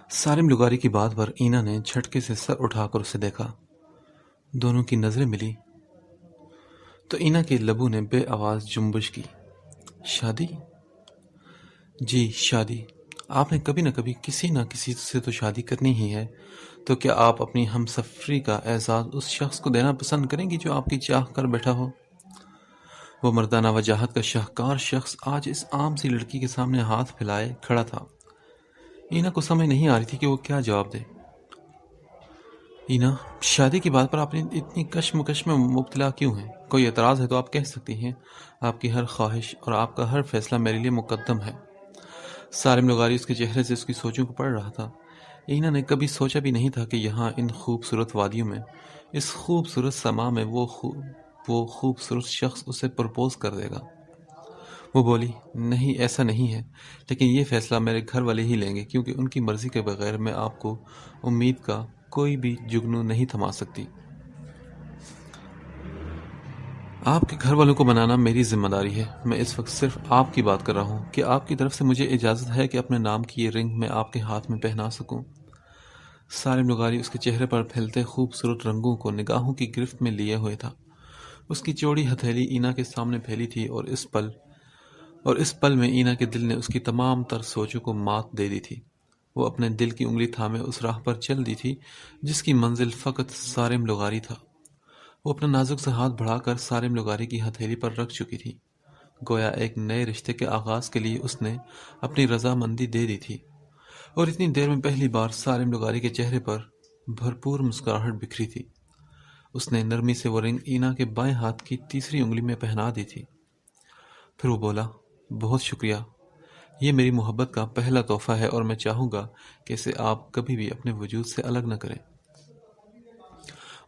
سالم لغاری کی بات پر اینا نے جھٹکے سے سر اٹھا کر اسے دیکھا۔ دونوں کی نظریں ملی تو اینا کے لبوں نے بے آواز جنبش کی۔ شادی؟ جی شادی۔ آپ نے کبھی نہ کبھی کسی نہ کسی سے تو شادی کرنی ہی ہے، تو کیا آپ اپنی ہم سفری کا اعزاز اس شخص کو دینا پسند کریں گی جو آپ کی چاہ کر بیٹھا ہو؟ وہ مردانہ وجاہت کا شاہکار شخص آج اس عام سی لڑکی کے سامنے ہاتھ پھیلائے کھڑا تھا۔ اینا کو سمجھ نہیں آ رہی تھی کہ وہ کیا جواب دے۔ اینا، شادی کی بات پر آپ اتنی کشمکش میں مبتلا کیوں ہیں؟ کوئی اعتراض ہے تو آپ کہہ سکتی ہیں۔ آپ کی ہر خواہش اور آپ کا ہر فیصلہ میرے لیے مقدم ہے۔ سالم لغاری اس کے چہرے سے اس کی سوچوں کو پڑھ رہا تھا۔ اینا نے کبھی سوچا بھی نہیں تھا کہ یہاں ان خوبصورت وادیوں میں، اس خوبصورت سما میں وہ خوبصورت شخص اسے پرپوز کر دے گا۔ وہ بولی، نہیں ایسا نہیں ہے، لیکن یہ فیصلہ میرے گھر والے ہی لیں گے، کیونکہ ان کی مرضی کے بغیر میں آپ کو امید کا کوئی بھی جگنو نہیں تھما سکتی۔ آپ کے گھر والوں کو منانا میری ذمہ داری ہے۔ میں اس وقت صرف آپ کی بات کر رہا ہوں کہ آپ کی طرف سے مجھے اجازت ہے کہ اپنے نام کی یہ رنگ میں آپ کے ہاتھ میں پہنا سکوں۔ سالم لغاری اس کے چہرے پر پھیلتے خوبصورت رنگوں کو نگاہوں کی گرفت میں لیے ہوئے تھا۔ اس کی چوڑی ہتھیلی اینا کے سامنے پھیلی تھی اور اس پل میں اینا کے دل نے اس کی تمام تر سوچوں کو مات دے دی تھی۔ وہ اپنے دل کی انگلی تھامے اس راہ پر چل دی تھی جس کی منزل فقط سالم لغاری تھا۔ وہ اپنا نازک سے ہاتھ بڑھا کر سالم لغاری کی ہتھیلی پر رکھ چکی تھی، گویا ایک نئے رشتے کے آغاز کے لیے اس نے اپنی رضامندی دے دی تھی۔ اور اتنی دیر میں پہلی بار سالم لغاری کے چہرے پر بھرپور مسکراہٹ بکھری تھی۔ اس نے نرمی سے وہ رنگ اینا کے بائیں ہاتھ کی تیسری انگلی میں پہنا دی تھی۔ پھر وہ بولا، بہت شکریہ، یہ میری محبت کا پہلا تحفہ ہے اور میں چاہوں گا کہ اسے آپ کبھی بھی اپنے وجود سے الگ نہ کریں۔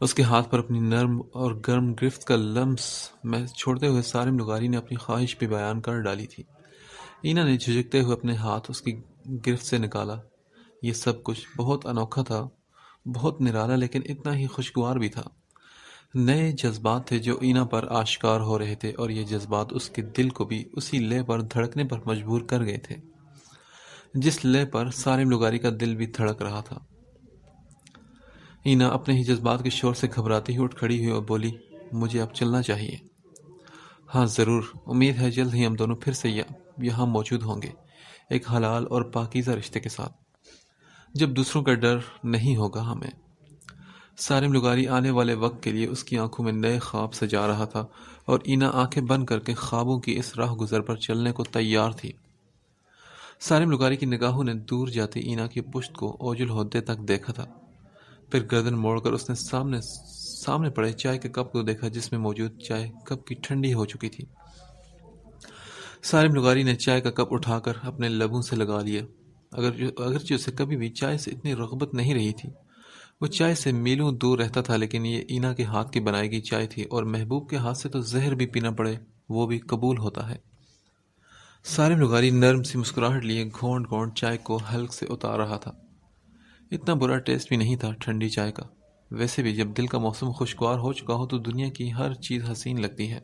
اس کے ہاتھ پر اپنی نرم اور گرم گرفت کا لمس میں چھوڑتے ہوئے سالم لغاری نے اپنی خواہش بھی بیان کر ڈالی تھی۔ اینا نے جھجکتے ہوئے اپنے ہاتھ اس کی گرفت سے نکالا۔ یہ سب کچھ بہت انوکھا تھا، بہت نرالا، لیکن اتنا ہی خوشگوار بھی تھا۔ نئے جذبات تھے جو اینا پر آشکار ہو رہے تھے، اور یہ جذبات اس کے دل کو بھی اسی لے پر دھڑکنے پر مجبور کر گئے تھے جس لے پر سالم لغاری کا دل بھی دھڑک رہا تھا۔ اینا اپنے ہی جذبات کے شور سے گھبراتی ہوئی اٹھ کھڑی ہوئی اور بولی، مجھے اب چلنا چاہیے۔ ہاں ضرور، امید ہے جلد ہی ہم دونوں پھر سے یہاں موجود ہوں گے، ایک حلال اور پاکیزہ رشتے کے ساتھ، جب دوسروں کا ڈر نہیں ہوگا ہمیں۔ سالم لغاری آنے والے وقت کے لیے اس کی آنکھوں میں نئے خواب سجا رہا تھا، اور اینا آنکھیں بند کر کے خوابوں کی اس راہ گزر پر چلنے کو تیار تھی۔ سالم لغاری کی نگاہوں نے دور جاتی اینا کی پشت کو اوجل ہوتے تک دیکھا تھا، پھر گردن موڑ کر اس نے سامنے پڑے چائے کے کپ کو دیکھا جس میں موجود چائے کپ کی ٹھنڈی ہو چکی تھی۔ سالم لغاری نے چائے کا کپ اٹھا کر اپنے لبوں سے لگا لیا، اگرچہ اسے کبھی بھی چائے سے اتنی رغبت نہیں رہی تھی۔ وہ چائے سے میلوں دور رہتا تھا، لیکن یہ اینا کے ہاتھ کی بنائی گئی چائے تھی، اور محبوب کے ہاتھ سے تو زہر بھی پینا پڑے وہ بھی قبول ہوتا ہے۔ سالم لغاری نرم سی مسکراہٹ لیے گھونٹ گھونٹ چائے کو حلق سے اتار رہا تھا۔ اتنا برا ٹیسٹ بھی نہیں تھا ٹھنڈی چائے کا۔ ویسے بھی جب دل کا موسم خوشگوار ہو چکا ہو تو دنیا کی ہر چیز حسین لگتی ہے۔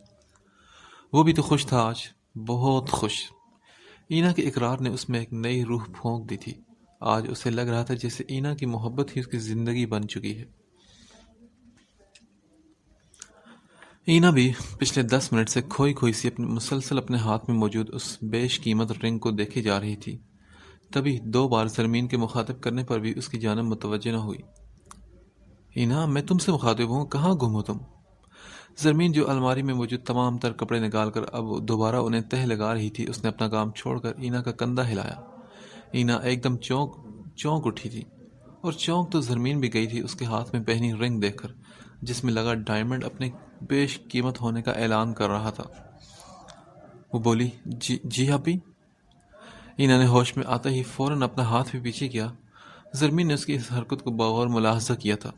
وہ بھی تو خوش تھا آج، بہت خوش۔ اینا کے اقرار نے اس میں ایک نئی روح پھونک دی تھی۔ آج اسے لگ رہا تھا جیسے اینا کی محبت ہی اس کی زندگی بن چکی ہے۔ اینا بھی پچھلے 10 منٹ سے کھوئی سی مسلسل اپنے ہاتھ میں موجود اس بیش قیمت رنگ کو دیکھی جا رہی تھی۔ تبھی 2 بار زرمین کے مخاطب کرنے پر بھی اس کی جانب متوجہ نہ ہوئی۔ اینا، میں تم سے مخاطب ہوں، کہاں گم ہو تم؟ زرمین جو الماری میں موجود تمام تر کپڑے نکال کر اب دوبارہ انہیں تہہ لگا رہی تھی، اس نے اپنا کام چھوڑ کر اینا کا کندھا ہلایا۔ اینا ایک دم چونک اٹھی تھی، اور چونک تو زرمین بھی گئی تھی اس کے ہاتھ میں پہنی رنگ دیکھ کر، جس میں لگا ڈائمنڈ اپنے بیش قیمت ہونے کا اعلان کر رہا تھا۔ وہ بولی، جی ابھی؟ اینا نے ہوش میں آتا ہی فوراً اپنا ہاتھ بھی پیچھے کیا۔ زرمین نے اس کی اس حرکت کو بغور ملاحظہ کیا تھا۔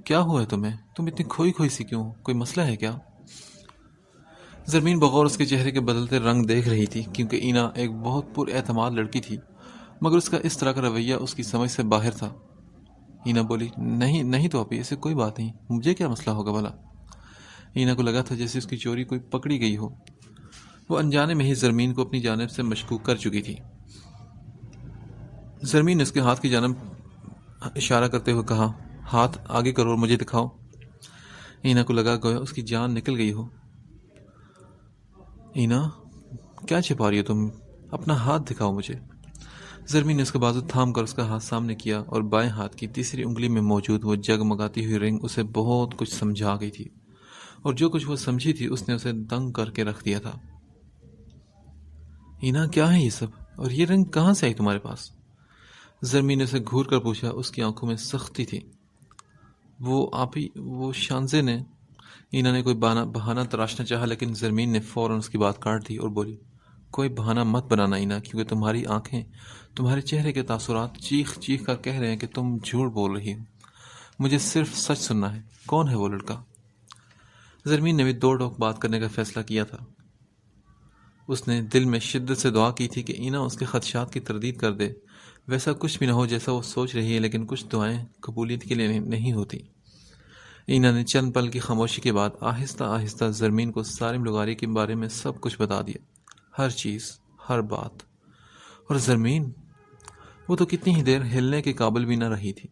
کیا ہوا ہے تمہیں؟ تم اتنی کھوئی سی کیوں؟ کوئی مسئلہ ہے کیا؟ زرمین بغور اس کے چہرے کے بدلتے رنگ دیکھ رہی تھی، کیونکہ اینا ایک بہت پر اعتماد لڑکی تھی، مگر اس کا اس طرح کا رویہ اس کی سمجھ سے باہر تھا۔ اینا بولی، نہیں تو ابھی ایسے کوئی بات نہیں، مجھے کیا مسئلہ ہوگا بھلا؟ اینا کو لگا تھا جیسے اس کی چوری کوئی پکڑی گئی ہو۔ وہ انجانے میں ہی زرمین کو اپنی جانب سے مشکوک کر چکی تھی۔ زرمین نے اس کے ہاتھ کی جانب اشارہ کرتے ہوئے کہا، ہاتھ آگے کرو اور مجھے دکھاؤ۔ اینا کو لگا گویا اس کی جان نکل گئی ہو۔ اینا، کیا چھپا رہی ہو تم؟ اپنا ہاتھ دکھاؤ مجھے۔ زرمین نے اس کا بازو تھام کر اس کا ہاتھ سامنے کیا اور بائیں ہاتھ کی تیسری انگلی میں موجود وہ جگمگاتی ہوئی رنگ اسے بہت کچھ سمجھا گئی تھی، اور جو کچھ وہ سمجھی تھی اس نے اسے دنگ کر کے رکھ دیا تھا۔ اینا، کیا ہے یہ سب؟ اور یہ رنگ کہاں سے آئی تمہارے پاس؟ زرمین نے اسے گھور کر پوچھا۔ اس کی آنکھوں میں سختی تھی۔ وہ شانزے نے۔ اینا نے کوئی بہانہ تراشنا چاہا، لیکن زرمین نے فوراً اس کی بات کاٹ دی اور بولی، کوئی بہانہ مت بنانا اینا، کیونکہ تمہاری آنکھیں، تمہارے چہرے کے تاثرات چیخ چیخ کر کہہ رہے ہیں کہ تم جھوٹ بول رہی ہو۔ مجھے صرف سچ سننا ہے۔ کون ہے وہ لڑکا؟ زرمین نے بھی دو ٹوک بات کرنے کا فیصلہ کیا تھا۔ اس نے دل میں شدت سے دعا کی تھی کہ اینا اس کے خدشات کی تردید کر دے۔ ویسا کچھ بھی نہ ہو جیسا وہ سوچ رہی ہے، لیکن کچھ دعائیں قبولیت کے لیے نہیں ہوتی۔ اینا نے چند پل کی خاموشی کے بعد آہستہ آہستہ زرمین کو سالم لغاری کے بارے میں سب کچھ بتا دیا، ہر چیز، ہر بات۔ اور زرمین، وہ تو کتنی ہی دیر ہلنے کے قابل بھی نہ رہی تھی۔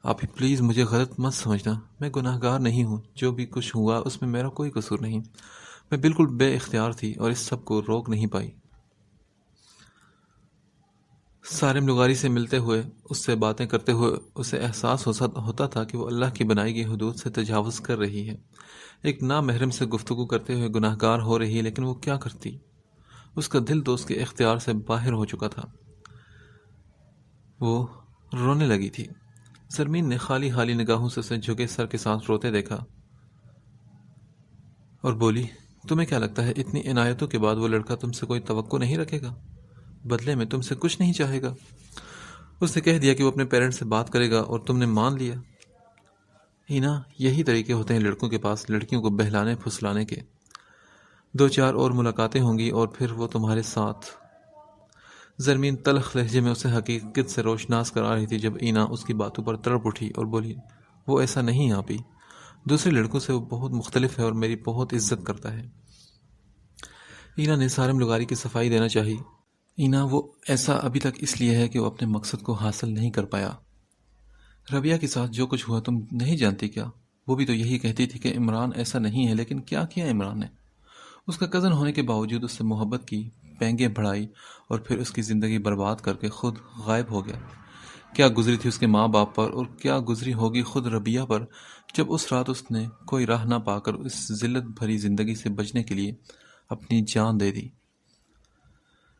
آپ ہی پلیز مجھے غلط مت سمجھنا، میں گناہ گار نہیں ہوں۔ جو بھی کچھ ہوا اس میں میرا کوئی قصور نہیں۔ میں بالکل بے اختیار تھی اور اس سب کو روک نہیں پائی۔ سالم لغاری سے ملتے ہوئے، اس سے باتیں کرتے ہوئے اسے احساس ہوتا تھا کہ وہ اللہ کی بنائی گئی حدود سے تجاوز کر رہی ہے۔ ایک نامحرم سے گفتگو کرتے ہوئے گناہ گار ہو رہی ہے، لیکن وہ کیا کرتی؟ اس کا دل تو اس کے اختیار سے باہر ہو چکا تھا۔ وہ رونے لگی تھی۔ زرمین نے خالی حالی نگاہوں سے اسے جھکے سر کے ساتھ روتے دیکھا اور بولی، تمہیں کیا لگتا ہے اتنی عنایتوں کے بعد وہ لڑکا تم سے کوئی توقع نہیں رکھے گا؟ بدلے میں تم سے کچھ نہیں چاہے گا؟ اس نے کہہ دیا کہ وہ اپنے پیرنٹس سے بات کرے گا اور تم نے مان لیا۔ اینا، یہی طریقے ہوتے ہیں لڑکوں کے پاس لڑکیوں کو بہلانے پھسلانے کے۔ 2-4 اور ملاقاتیں ہوں گی اور پھر وہ تمہارے ساتھ۔ زرمین تلخ لہجے میں اسے حقیقت سے روشناس کرا رہی تھی جب اینا اس کی باتوں پر تڑپ اٹھی اور بولی، وہ ایسا نہیں آپی، دوسرے لڑکوں سے وہ بہت مختلف ہے اور میری بہت عزت کرتا ہے۔ اینا نے سالم لغاری کی صفائی دینا چاہی۔ اینا، وہ ایسا ابھی تک اس لیے ہے کہ وہ اپنے مقصد کو حاصل نہیں کر پایا۔ ربیہ کے ساتھ جو کچھ ہوا تم نہیں جانتی کیا؟ وہ بھی تو یہی کہتی تھی کہ عمران ایسا نہیں ہے، لیکن کیا کیا عمران نے؟ اس کا کزن ہونے کے باوجود اس سے محبت کی، پینگیں بڑھائی اور پھر اس کی زندگی برباد کر کے خود غائب ہو گیا۔ کیا گزری تھی اس کے ماں باپ پر، اور کیا گزری ہوگی خود ربیہ پر، جب اس رات اس نے کوئی راہ نہ پا کر اس ذلت بھری زندگی سے بچنے کے لیے اپنی جان دے دی۔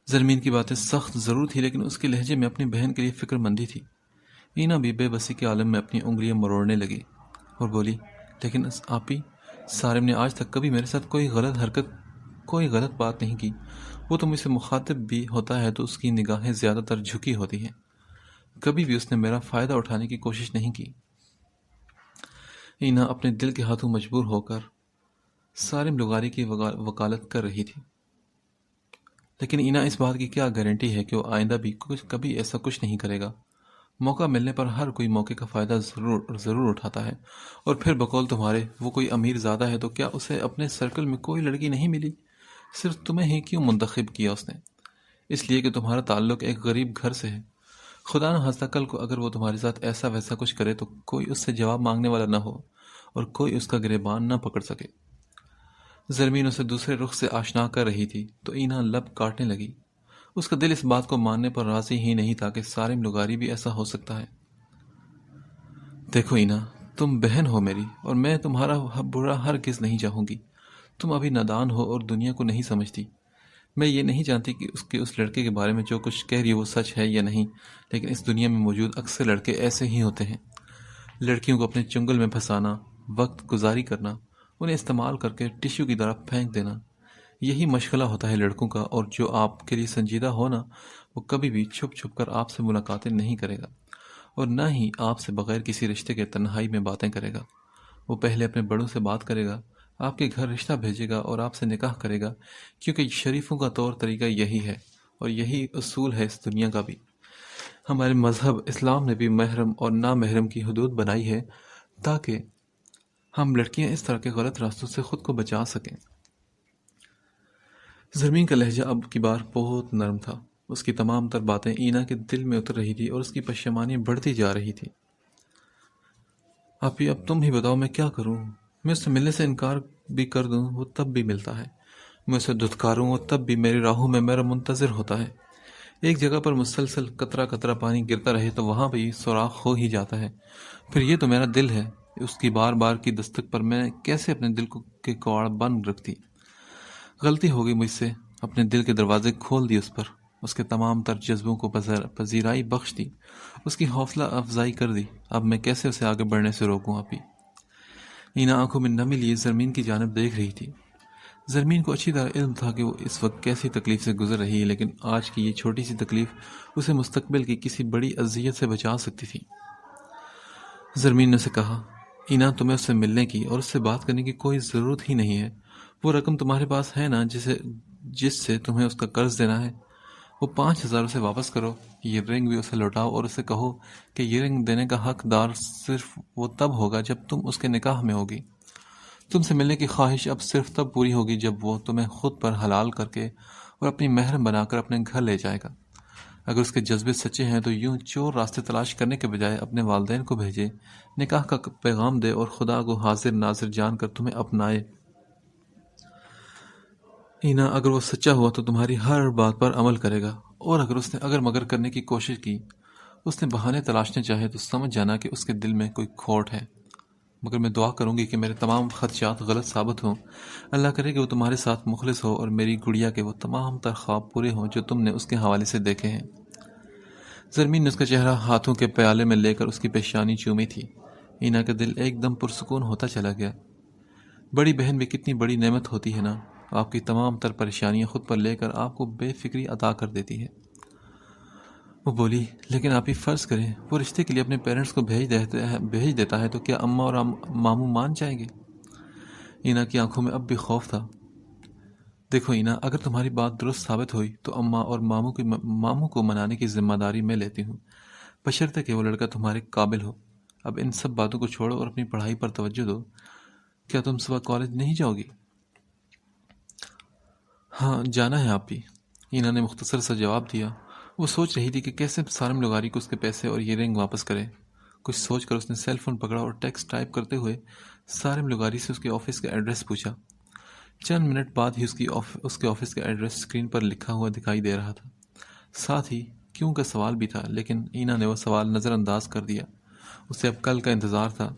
زرمین کی باتیں سخت ضرور تھی، لیکن اس کے لہجے میں اپنی بہن کے لیے فکر مندی تھی۔ اینا بھی بے بسی کے عالم میں اپنی انگلیاں مروڑنے لگی اور بولی، لیکن آپی، سالم نے آج تک کبھی میرے ساتھ کوئی غلط بات نہیں کی۔ وہ تو مجھ سے مخاطب بھی ہوتا ہے تو اس کی نگاہیں زیادہ تر جھکی ہوتی ہیں۔ کبھی بھی اس نے میرا فائدہ اٹھانے کی کوشش نہیں کی۔ اینا اپنے دل کے ہاتھوں مجبور ہو کر سالم لغاری کی وکالت کر رہی تھی، لیکن اینا اس بات کی کیا گارنٹی ہے کہ وہ آئندہ بھی کبھی ایسا کچھ نہیں کرے گا؟ موقع ملنے پر ہر کوئی موقع کا فائدہ ضرور اٹھاتا ہے، اور پھر بقول تمہارے وہ کوئی امیر زادہ ہے تو کیا اسے اپنے سرکل میں کوئی لڑکی نہیں ملی؟ صرف تمہیں ہی کیوں منتخب کیا اس نے؟ اس لیے کہ تمہارا تعلق ایک غریب گھر سے ہے۔ خدا نہ خواستہ کل کو اگر وہ تمہارے ساتھ ایسا ویسا کچھ کرے تو کوئی اس سے جواب مانگنے والا نہ ہو اور کوئی اس کا گریبان نہ پکڑ سکے۔ زرمین اسے دوسرے رخ سے آشنا کر رہی تھی تو اینا لب کاٹنے لگی۔ اس کا دل اس بات کو ماننے پر راضی ہی نہیں تھا کہ سالم لغاری بھی ایسا ہو سکتا ہے۔ دیکھو اینا، تم بہن ہو میری، اور میں تمہارا برا ہرگز نہیں چاہوں گی۔ تم ابھی نادان ہو اور دنیا کو نہیں سمجھتی۔ میں یہ نہیں جانتی کہ اس لڑکے کے بارے میں جو کچھ کہہ رہی ہے وہ سچ ہے یا نہیں، لیکن اس دنیا میں موجود اکثر لڑکے ایسے ہی ہوتے ہیں۔ لڑکیوں کو اپنے چنگل میں پھنسانا، وقت گزاری کرنا، انہیں استعمال کر کے ٹشو کی طرح پھینک دینا، یہی مشغلہ ہوتا ہے لڑکوں کا۔ اور جو آپ کے لیے سنجیدہ ہونا، وہ کبھی بھی چھپ چھپ کر آپ سے ملاقاتیں نہیں کرے گا، اور نہ ہی آپ سے بغیر کسی رشتے کے تنہائی میں باتیں کرے گا۔ وہ پہلے اپنے بڑوں سے بات کرے گا، آپ کے گھر رشتہ بھیجے گا اور آپ سے نکاح کرے گا، کیونکہ شریفوں کا طور طریقہ یہی ہے، اور یہی اصول ہے اس دنیا کا بھی۔ ہمارے مذہب اسلام نے بھی محرم اور نامحرم کی حدود بنائی ہے تاکہ ہم لڑکیاں اس طرح کے غلط راستوں سے خود کو بچا سکیں۔ زرمین کا لہجہ اب کی بار بہت نرم تھا۔ اس کی تمام تر باتیں اینا کے دل میں اتر رہی تھی اور اس کی پشیمانی بڑھتی جا رہی تھی۔ آپ ہی اب تم ہی بتاؤ میں کیا کروں؟ میں اس سے ملنے سے انکار بھی کر دوں وہ تب بھی ملتا ہے، میں اسے دھتکاروں وہ تب بھی میری راہوں میں میرا منتظر ہوتا ہے۔ ایک جگہ پر مسلسل قطرہ قطرہ پانی گرتا رہے تو وہاں بھی سوراخ ہو ہی جاتا ہے۔ پھر یہ تو میرا دل ہے، اس کی بار بار کی دستک پر میں کیسے اپنے دل کے کواڑ بند رکھتی؟ غلطی ہو گئی مجھ سے، اپنے دل کے دروازے کھول دی اس پر، اس کے تمام تر جذبوں کو پذیرائی بخش دی، اس کی حوصلہ افزائی کر دی۔ اب میں کیسے اسے آگے بڑھنے سے روکوں؟ آپ ہی اینا آنکھوں میں نمی لیے زرمین کی جانب دیکھ رہی تھی۔ زرمین کو اچھی طرح علم تھا کہ وہ اس وقت کیسی تکلیف سے گزر رہی ہے، لیکن آج کی یہ چھوٹی سی تکلیف اسے مستقبل کی کسی بڑی اذیت سے بچا سکتی تھی۔ زرمین نے اسے کہا، اینا تمہیں اس سے ملنے کی اور اس سے بات کرنے کی کوئی ضرورت ہی نہیں ہے۔ وہ رقم تمہارے پاس ہے نا جس سے تمہیں اس کا قرض دینا ہے، وہ 5,000 اسے واپس کرو، یہ رنگ بھی اسے لوٹاؤ اور اسے کہو کہ یہ رنگ دینے کا حقدار صرف وہ تب ہوگا جب تم اس کے نکاح میں ہوگی۔ تم سے ملنے کی خواہش اب صرف تب پوری ہوگی جب وہ تمہیں خود پر حلال کر کے اور اپنی محرم بنا کر اپنے گھر لے جائے گا۔ اگر اس کے جذبے سچے ہیں تو یوں چور راستے تلاش کرنے کے بجائے اپنے والدین کو بھیجے، نکاح کا پیغام دے اور خدا کو حاضر ناظر جان کر تمہیں اپنائے۔ اینا اگر وہ سچا ہوا تو تمہاری ہر بات پر عمل کرے گا، اور اگر اس نے اگر مگر کرنے کی کوشش کی، اس نے بہانے تلاشنے چاہے تو سمجھ جانا کہ اس کے دل میں کوئی کھوٹ ہے۔ مگر میں دعا کروں گی کہ میرے تمام خدشات غلط ثابت ہوں، اللہ کرے کہ وہ تمہارے ساتھ مخلص ہو اور میری گڑیا کے وہ تمام تر خواب پورے ہوں جو تم نے اس کے حوالے سے دیکھے ہیں۔ زرمین نے اس کا چہرہ ہاتھوں کے پیالے میں لے کر اس کی پیشانی چومی تھی۔ اینا کا دل ایک دم پرسکون ہوتا چلا گیا۔ بڑی بہن بھی کتنی بڑی نعمت ہوتی ہے نا، آپ کی تمام تر پریشانیاں خود پر لے کر آپ کو بے فکری عطا کر دیتی ہے۔ وہ بولی، لیکن آپ ہی فرض کریں وہ رشتے کے لیے اپنے پیرنٹس کو بھیج دیتا ہے تو کیا اماں اور ماموں مان جائیں گے؟ اینا کی آنکھوں میں اب بھی خوف تھا۔ دیکھو اینا، اگر تمہاری بات درست ثابت ہوئی تو اماں اور ماموں کو منانے کی ذمہ داری میں لیتی ہوں، بشرطے کہ وہ لڑکا تمہارے قابل ہو۔ اب ان سب باتوں کو چھوڑو اور اپنی پڑھائی پر توجہ دو۔ کیا تم صبح کالج نہیں جاؤ گی؟ ہاں جانا ہے آپ ہی، اینا نے مختصر سا جواب دیا۔ وہ سوچ رہی تھی کہ کیسے سالم لغاری کو اس کے پیسے اور یہ رنگ واپس کرے۔ کچھ سوچ کر اس نے سیل فون پکڑا اور ٹیکسٹ ٹائپ کرتے ہوئے سالم لغاری سے اس کے آفس کا ایڈریس پوچھا۔ چند منٹ بعد ہی اس کے آفس کا ایڈریس اسکرین پر لکھا ہوا دکھائی دے رہا تھا، ساتھ ہی کیوں کا سوال بھی تھا، لیکن اینا نے وہ سوال نظر انداز کر دیا۔ اسے اب کل کا انتظار تھا۔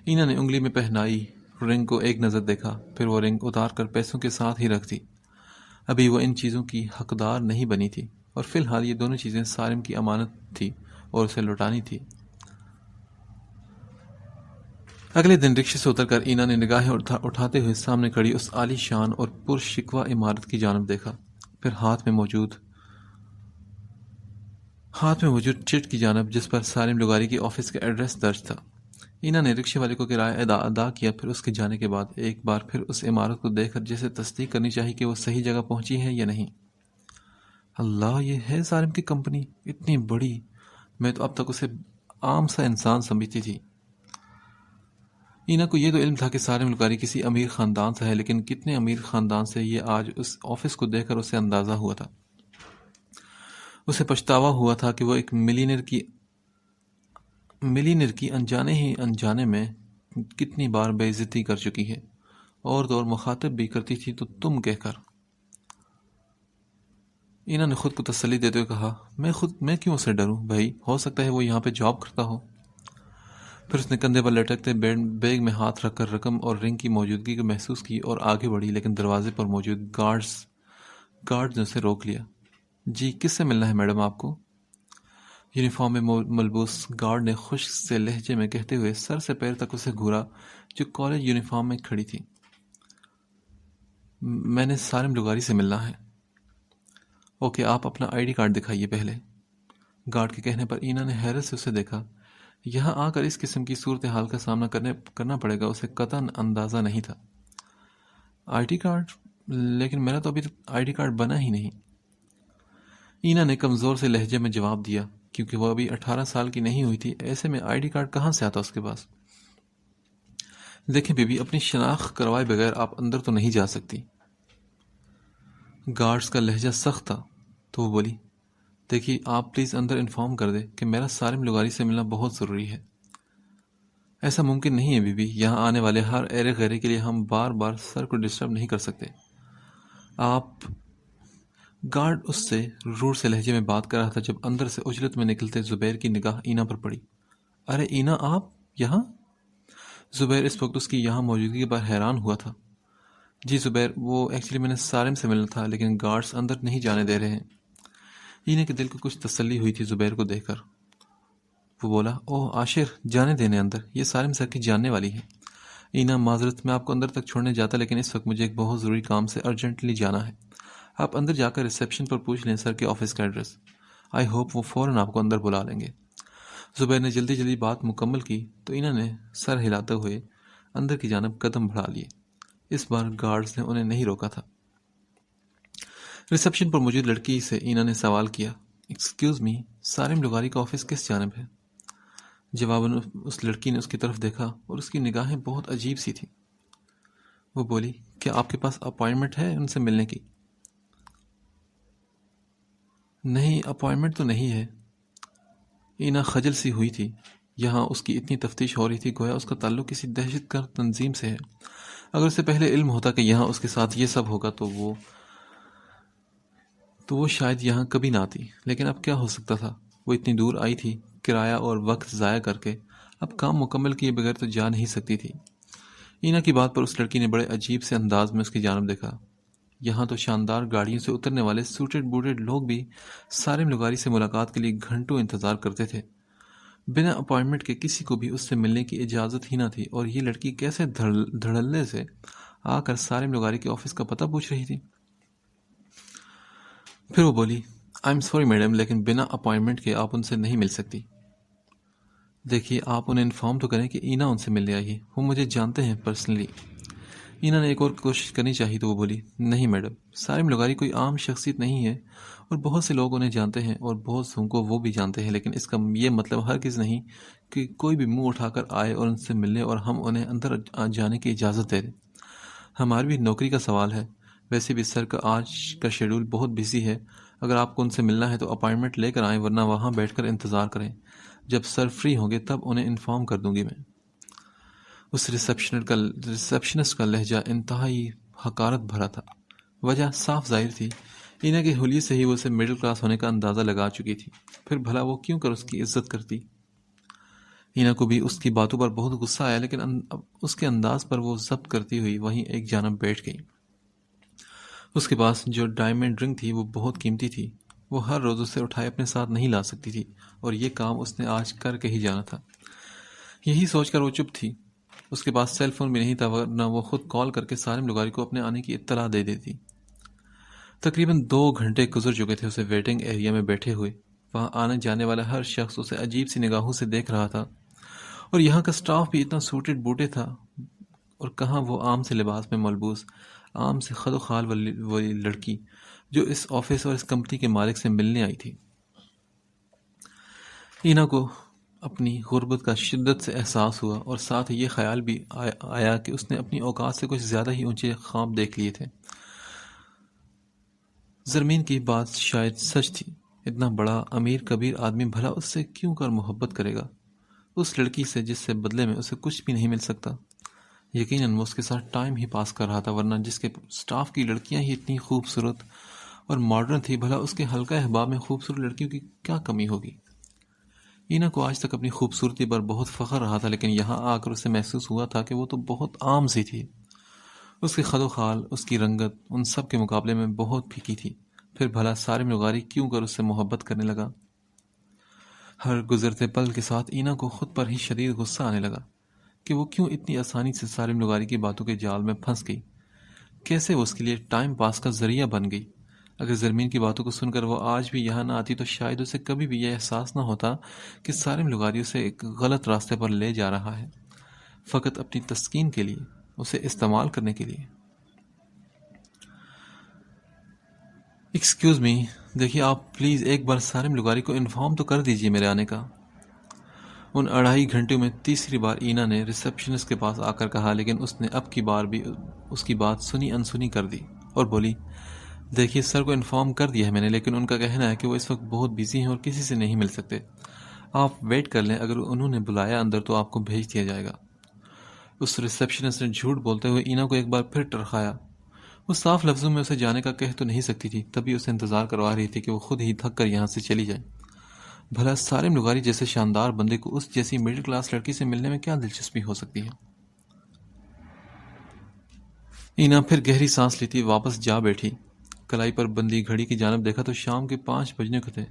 اینا نے انگلی میں پہنائی رنگ کو ایک نظر دیکھا، پھر وہ رنگ اتار کر پیسوں کے ساتھ ہی رکھ دی۔ ابھی وہ ان چیزوں کی حقدار نہیں بنی تھی، اور فی الحال یہ دونوں چیزیں سالم کی امانت تھی اور اسے لوٹانی تھی۔ اگلے دن رکشے سے اتر کر اینا نے نگاہیں اٹھاتے ہوئے سامنے کھڑی اس عالی شان اور پرشکوہ عمارت کی جانب دیکھا، پھر ہاتھ میں موجود چٹ کی جانب جس پر سالم لغاری کی آفس کا ایڈریس درج تھا۔ اینا نے رکشے والے کو کرایہ ادا کیا، پھر اس کے جانے کے بعد ایک بار پھر اس عمارت کو دیکھ کر جیسے تصدیق کرنی چاہیے کہ وہ صحیح جگہ پہنچی ہے یا نہیں۔ اللہ، یہ ہے سالم کی کمپنی، اتنی بڑی! میں تو اب تک اسے عام سا انسان سمجھتی تھی۔ اینا کو یہ تو علم تھا کہ سالم لغاری کسی امیر خاندان سے ہے، لیکن کتنے امیر خاندان سے یہ آج اس آفس کو دیکھ کر اسے اندازہ ہوا تھا۔ اسے پچھتاوا ہوا تھا کہ وہ ایک ملینئر کی انجانے میں کتنی بار بے عزتی کر چکی ہے، اور تو اور مخاطب بھی کرتی تھی تو تم کہہ کر۔ اینا نے خود کو تسلی دیتے ہوئے کہا، میں کیوں اسے ڈروں بھائی، ہو سکتا ہے وہ یہاں پہ جاب کرتا ہو۔ پھر اس نے کندھے پر لٹکتے بیگ میں ہاتھ رکھ کر رقم اور رنگ کی موجودگی کو محسوس کی اور آگے بڑھی، لیکن دروازے پر موجود گارڈ نے اسے روک لیا۔ جی، کس سے ملنا ہے میڈم آپ کو؟ یونیفارم میں ملبوس گارڈ نے خشک سے لہجے میں کہتے ہوئے سر سے پیر تک اسے گھورا جو کالج یونیفارم میں کھڑی تھی۔ میں نے سالم لغاری سے ملنا ہے۔ اوکے، آپ اپنا آئی ڈی کارڈ دکھائیے پہلے۔ گارڈ کے کہنے پر اینا نے حیرت سے اسے دیکھا۔ یہاں آ کر اس قسم کی صورتحال کا سامنا کرنا پڑے گا اسے قطعاً اندازہ نہیں تھا۔ I D card? لیکن میرا تو ابھی تک آئی ڈی کارڈ بنا ہی نہیں۔ اینا نے کمزور سے لہجے میں جواب دیا، کیونکہ وہ ابھی 18 سال کی نہیں ہوئی تھی، ایسے میں آئی ڈی کارڈ کہاں سے آتا اس کے پاس؟ دیکھیں بی بی، اپنی شناخت کروائے بغیر آپ اندر تو نہیں جا سکتی۔ گارڈز کا لہجہ سخت تھا تو وہ بولی، دیکھیے آپ پلیز اندر انفارم کر دیں کہ میرا سارم لغاری سے ملنا بہت ضروری ہے۔ ایسا ممکن نہیں ہے بیوی، یہاں آنے والے ہر ایرے غیرے کے لیے ہم بار بار سر کو ڈسٹرب نہیں کر سکتے۔ آپ گارڈ اس سے روڑ سے لہجے میں بات کر رہا تھا جب اندر سے اجلت میں نکلتے زبیر کی نگاہ اینا پر پڑی۔ ارے اینا، آپ یہاں؟ زبیر اس وقت اس کی یہاں موجودگی پر حیران ہوا تھا۔ جی زبیر، وہ ایکچولی میں نے سارم سے ملنا تھا لیکن گارڈز اندر نہیں جانے دے رہے ہیں۔ اینا کے دل کو کچھ تسلی ہوئی تھی زبیر کو دیکھ کر۔ وہ بولا، اوہ عاشر، جانے دینے اندر، یہ سارم سر کی جاننے والی ہے۔ اینا معذرت، میں آپ کو اندر تک چھوڑنے جاتا لیکن اس وقت مجھے ایک بہت ضروری کام سے ارجنٹلی جانا ہے۔ آپ اندر جا کر ریسیپشن پر پوچھ لیں سر کے آفس کا ایڈریس۔ آئی ہوپ وہ فوراً آپ کو اندر بلا لیں گے۔ زبیر نے جلدی جلدی بات مکمل کی تو اینا نے سر ہلاتے ہوئے اندر کی جانب قدم بڑھا لیے۔ اس بار گارڈز نے انہیں نہیں روکا تھا۔ ریسیپشن پر موجود لڑکی سے اینا نے سوال کیا، ایکسکیوز می، سارم لغاری کا آفس کس جانب ہے؟ جواباً اس لڑکی نے اس کی طرف دیکھا اور اس کی نگاہیں بہت عجیب سی تھیں۔ وہ بولی، کیا آپ کے پاس اپائنٹمنٹ ہے ان سے ملنے کی؟ نہیں، اپائنٹمنٹ تو نہیں ہے۔ اینا خجل سی ہوئی تھی۔ یہاں اس کی اتنی تفتیش ہو رہی تھی گویا اس کا تعلق کسی دہشت گرد تنظیم سے ہے۔ اگر اسے پہلے علم ہوتا کہ یہاں اس کے ساتھ یہ سب ہوگا تو وہ شاید یہاں کبھی نہ آتی، لیکن اب کیا ہو سکتا تھا؟ وہ اتنی دور آئی تھی، کرایہ اور وقت ضائع کر کے، اب کام مکمل کیے بغیر تو جا نہیں سکتی تھی۔ اینا کی بات پر اس لڑکی نے بڑے عجیب سے انداز میں اس کی جانب دیکھا۔ یہاں تو شاندار گاڑیوں سے اترنے والے سوٹڈ بوٹڈ لوگ بھی سارم لغاری سے ملاقات کے لیے گھنٹوں انتظار کرتے تھے۔ بنا اپائنٹمنٹ کے کسی کو بھی اس سے ملنے کی اجازت ہی نہ تھی، اور یہ لڑکی کیسے دھڑلے سے آ کر سارم لغاری کے آفس کا پتہ پوچھ رہی تھی؟ پھر وہ بولی، آئی ایم سوری میڈم، لیکن بنا اپائنٹمنٹ کے آپ ان سے نہیں مل سکتی۔ دیکھیے آپ انہیں انفارم تو کریں کہ اینا ان سے ملنے آئی ہے، وہ مجھے جانتے ہیں پرسنلی۔ اینا نے ایک اور کوشش کرنی چاہیے تو وہ بولی، نہیں میڈم، سارم لغاری کوئی عام شخصیت نہیں ہے اور بہت سے لوگ انہیں جانتے ہیں اور بہت سے کو وہ بھی جانتے ہیں، لیکن اس کا یہ مطلب ہرگز نہیں کہ کوئی بھی منہ اٹھا کر آئے اور ان سے ملنے اور ہم انہیں اندر جانے کی اجازت دے دیں۔ ہماری بھی نوکری کا سوال ہے۔ ویسے بھی سر کا آج کا شیڈول بہت بزی ہے۔ اگر آپ کو ان سے ملنا ہے تو اپائنٹمنٹ لے کر آئیں، ورنہ وہاں بیٹھ کر انتظار کریں۔ جب سر فری ہوں گے تب انہیں انفارم کر دوں گی میں۔ اس ریسیپشنسٹ کا لہجہ انتہائی حقارت بھرا تھا۔ وجہ صاف ظاہر تھی، اینا کے حلیے سے ہی وہ اسے مڈل کلاس ہونے کا اندازہ لگا چکی تھی۔ پھر بھلا وہ کیوں کر اس کی عزت کرتی؟ اینا کو بھی اس کی باتوں پر بہت غصہ آیا، لیکن اس کے انداز پر وہ ضبط کرتی ہوئی وہیں ایک جانب بیٹھ گئی۔ اس کے پاس جو ڈائمنڈ رنگ تھی وہ بہت قیمتی تھی، وہ ہر روز اسے اٹھائے اپنے ساتھ نہیں لا سکتی تھی، اور یہ کام اس نے آج کر کے ہی جانا تھا۔ یہی سوچ کر وہ چپ تھی۔ اس کے پاس سیل فون بھی نہیں تھا، ورنہ وہ خود کال کر کے سارم لغاری کو اپنے آنے کی اطلاع دے دیتی۔ تقریباً 2 گھنٹے گزر چکے تھے اسے ویٹنگ ایریا میں بیٹھے ہوئے۔ وہاں آنے جانے والا ہر شخص اسے عجیب سی نگاہوں سے دیکھ رہا تھا، اور یہاں کا سٹاف بھی اتنا سوٹڈ بوٹے تھا، اور کہاں وہ عام سے لباس میں ملبوس، عام سے خد و خال والی لڑکی جو اس آفس اور اس کمپنی کے مالک سے ملنے آئی تھی۔ اینا کو اپنی غربت کا شدت سے احساس ہوا، اور ساتھ یہ خیال بھی آیا کہ اس نے اپنی اوقات سے کچھ زیادہ ہی اونچے خواب دیکھ لیے تھے۔ زرمین کی بات شاید سچ تھی۔ اتنا بڑا امیر کبیر آدمی بھلا اس سے کیوں کر محبت کرے گا، اس لڑکی سے جس سے بدلے میں اسے کچھ بھی نہیں مل سکتا؟ یقیناً وہ اس کے ساتھ ٹائم ہی پاس کر رہا تھا، ورنہ جس کے سٹاف کی لڑکیاں ہی اتنی خوبصورت اور ماڈرن تھی، بھلا اس کے حلقہ احباب میں خوبصورت لڑکیوں کی کیا کمی ہوگی؟ اینا کو آج تک اپنی خوبصورتی پر بہت فخر رہا تھا، لیکن یہاں آ کر اسے محسوس ہوا تھا کہ وہ تو بہت عام سی تھی۔ اس کے خد و خال، اس کی رنگت ان سب کے مقابلے میں بہت پھیکی تھی۔ پھر بھلا سارم لغاری کیوں کر اس سے محبت کرنے لگا؟ ہر گزرتے پل کے ساتھ اینا کو خود پر ہی شدید غصہ آنے لگا کہ وہ کیوں اتنی آسانی سے سارم لغاری کی باتوں کے جال میں پھنس گئی، کیسے وہ اس کے لیے ٹائم پاس کا ذریعہ بن گئی۔ اگر زرمین کی باتوں کو سن کر وہ آج بھی یہاں نہ آتی تو شاید اسے کبھی بھی یہ احساس نہ ہوتا کہ سارم لغاری اسے ایک غلط راستے پر لے جا رہا ہے، فقط اپنی تسکین کے لیے، اسے استعمال کرنے کے لیے۔ ایکسکیوز می، دیکھیے آپ پلیز ایک بار سارم لغاری کو انفارم تو کر دیجیے میرے آنے کا۔ ان 2.5 گھنٹوں میں تیسری بار اینا نے ریسیپشنسٹ کے پاس آ کر کہا، لیکن اس نے اب کی بار بھی اس کی بات سنی انسنی کر دی اور بولی، دیکھیے سر کو انفارم کر دیا ہے میں نے، لیکن ان کا کہنا ہے کہ وہ اس وقت بہت بیزی ہیں اور کسی سے نہیں مل سکتے. آپ ویٹ کر لیں، اگر انہوں نے بلایا اندر تو آپ کو بھیج دیا جائے گا. اس ریسیپشنسٹ نے جھوٹ بولتے ہوئے اینا کو ایک بار پھر ٹرخایا. وہ صاف لفظوں میں اسے جانے کا کہہ تو نہیں سکتی تھی، تبھی اسے انتظار کروا رہی تھی کہ وہ خود ہی تھک کر یہاں سے چلی جائے. بھلا سارم لغاری جیسے شاندار بندے کو اس جیسی مڈل کلاس لڑکی سے ملنے میں کیا دلچسپی ہو سکتی ہے؟ اینا پھر گہری سانس لیتی واپس جا بیٹھی. کلائی پر بندی گھڑی کی جانب دیکھا تو شام کے 5 بجنے کو تھے.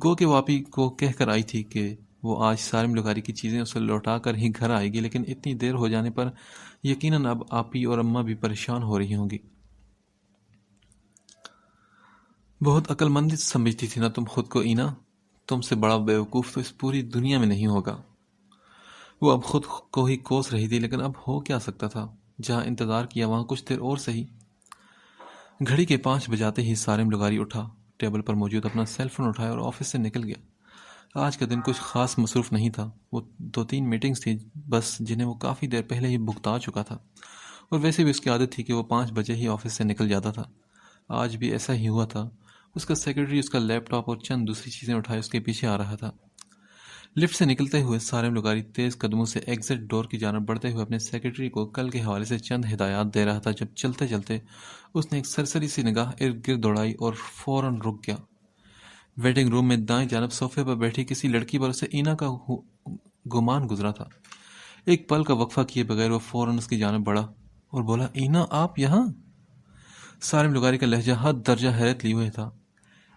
گو کے واپی کو کہہ کر آئی تھی کہ وہ آج سارم لغاری کی چیزیں اسے لوٹا کر ہی گھر آئے گی، لیکن اتنی دیر ہو جانے پر یقیناً اب آپی اور اماں بھی پریشان ہو رہی ہوں گی. بہت عقل مند سمجھتی تھی نا تم خود کو اینا؟ تم سے بڑا بیوقوف تو اس پوری دنیا میں نہیں ہوگا. وہ اب خود کو ہی کوس رہی تھی، لیکن اب ہو کیا سکتا تھا؟ جہاں انتظار کیا وہاں کچھ دیر اور سہی. گھڑی کے 5 بجاتے ہی سارم لغاری اٹھا، ٹیبل پر موجود اپنا سیل فون اٹھایا اور آفس سے نکل گیا. آج کا دن کچھ خاص مصروف نہیں تھا. وہ 2-3 میٹنگز تھی بس، جنہیں وہ کافی دیر پہلے ہی بھگتا چکا تھا، اور ویسے بھی اس کی عادت تھی کہ وہ 5 بجے ہی آفس سے نکل جاتا تھا. آج بھی ایسا ہی ہوا تھا. اس کا سیکرٹری اس کا لیپ ٹاپ اور چند دوسری چیزیں اٹھائے اس کے پیچھے آ رہا تھا. لفٹ سے نکلتے ہوئے سارم لغاری تیز قدموں سے ایگزٹ ڈور کی جانب بڑھتے ہوئے اپنے سیکرٹری کو کل کے حوالے سے چند ہدایات دے رہا تھا جب چلتے چلتے اس نے ایک سرسری سی نگاہ ارد گرد دوڑائی اور فوراً رک گیا. ویٹنگ روم میں دائیں جانب صوفے پر بیٹھی کسی لڑکی پر اسے اینا کا گمان گزرا تھا. ایک پل کا وقفہ کیے بغیر وہ فوراً اس کی جانب بڑھا اور بولا، اینا آپ یہاں؟ سارم لغاری کا لہجہ حد درجہ حیرت لیے ہوئے تھا.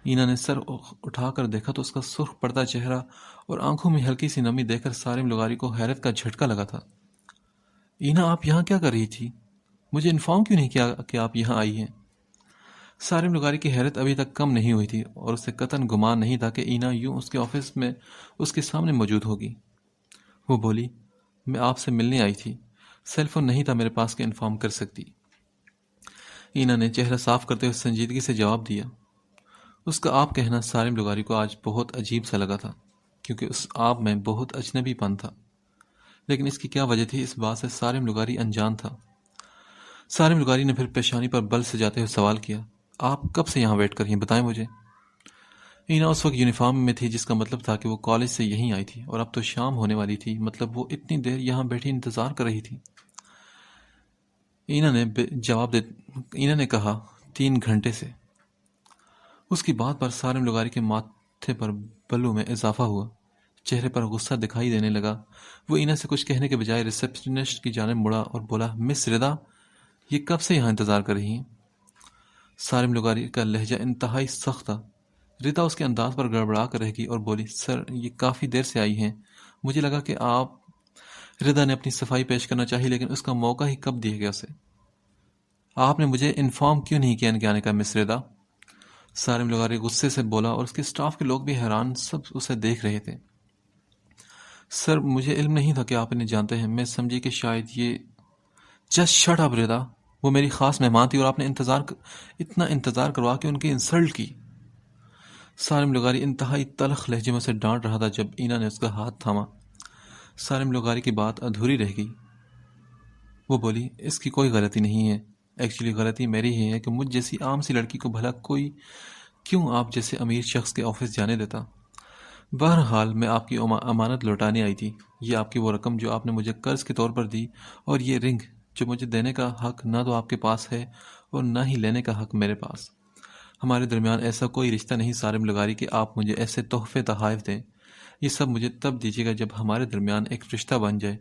اینا نے سر اٹھا کر دیکھا تو اس کا سرخ پڑتا چہرہ اور آنکھوں میں ہلکی سی نمی دیکھ کر سارم لغاری کو حیرت کا جھٹکا لگا تھا. اینا آپ یہاں کیا کر رہی تھی؟ مجھے انفارم کیوں نہیں کیا کہ آپ یہاں آئی ہیں؟ سارم لغاری کی حیرت ابھی تک کم نہیں ہوئی تھی اور اسے قطعاً گمان نہیں تھا کہ اینا یوں اس کے آفس میں اس کے سامنے موجود ہوگی. وہ بولی، میں آپ سے ملنے آئی تھی. سیل فون نہیں تھا میرے پاس کہ انفارم کر سکتی. اینا نے چہرہ صاف کرتے ہوئے سنجیدگی سے جواب دیا. اس کا آپ کہنا سارم لغاری کو آج بہت عجیب سا لگا تھا، کیونکہ اس آپ میں بہت اجنبی پن تھا. لیکن اس کی کیا وجہ تھی، اس بات سے سارم لغاری انجان تھا. سارم لغاری نے پھر پیشانی پر بل سے جاتے ہوئے سوال کیا، آپ کب سے یہاں ویٹ کر رہی ہیں، بتائیں مجھے. اینا اس وقت یونیفارم میں تھی، جس کا مطلب تھا کہ وہ کالج سے یہیں آئی تھی، اور اب تو شام ہونے والی تھی، مطلب وہ اتنی دیر یہاں بیٹھی انتظار کر رہی تھی. اینا نے کہا، 3 گھنٹے سے. اس کی بات پر سارم لغاری کے ماتھے پر بلوں میں اضافہ ہوا. چہرے پر غصہ دکھائی دینے لگا. وہ اینا سے کچھ کہنے کے بجائے ریسپشنسٹ کی جانب مڑا اور بولا، مس ردا، یہ کب سے یہاں انتظار کر رہی ہیں؟ سارم لغاری کا لہجہ انتہائی سخت تھا. ردا اس کے انداز پر گڑبڑا کر رہ گئی اور بولی، سر یہ کافی دیر سے آئی ہیں، مجھے لگا کہ آپ. ردا نے اپنی صفائی پیش کرنا چاہی، لیکن اس کا موقع ہی کب دیا گیا اسے. آپ نے مجھے انفارم کیوں نہیں کیا ان کے آنے کا، مس ردا؟ سارم لغاری غصے سے بولا، اور اس کے سٹاف کے لوگ بھی حیران سب اسے دیکھ رہے تھے. سر مجھے علم نہیں تھا کہ آپ انہیں جانتے ہیں، میں سمجھی کہ شاید یہ. جسٹ شٹ اپ ردا، وہ میری خاص مہمان تھی اور آپ نے اتنا انتظار کروا کے ان کی انسلٹ کی. سارم لغاری انتہائی تلخ لہجے میں اسے ڈانٹ رہا تھا جب اینا نے اس کا ہاتھ تھاما. سارم لغاری کی بات ادھوری رہ گئی. وہ بولی، اس کی کوئی غلطی نہیں ہے، ایکچولی غلطی میری ہی ہے کہ مجھ جیسی عام سی لڑکی کو بھلا کوئی کیوں آپ جیسے امیر شخص کے آفس جانے دیتا. بہرحال میں آپ کی امانت لوٹانے آئی تھی. یہ آپ کی وہ رقم جو آپ نے مجھے قرض کے طور پر دی، اور یہ رنگ جو مجھے دینے کا حق نہ تو آپ کے پاس ہے اور نہ ہی لینے کا حق میرے پاس. ہمارے درمیان ایسا کوئی رشتہ نہیں سارم لغاری کہ آپ مجھے ایسے تحفے تحائف دیں. یہ سب مجھے تب دیجیے گا جب ہمارے درمیان ایک رشتہ بن جائے.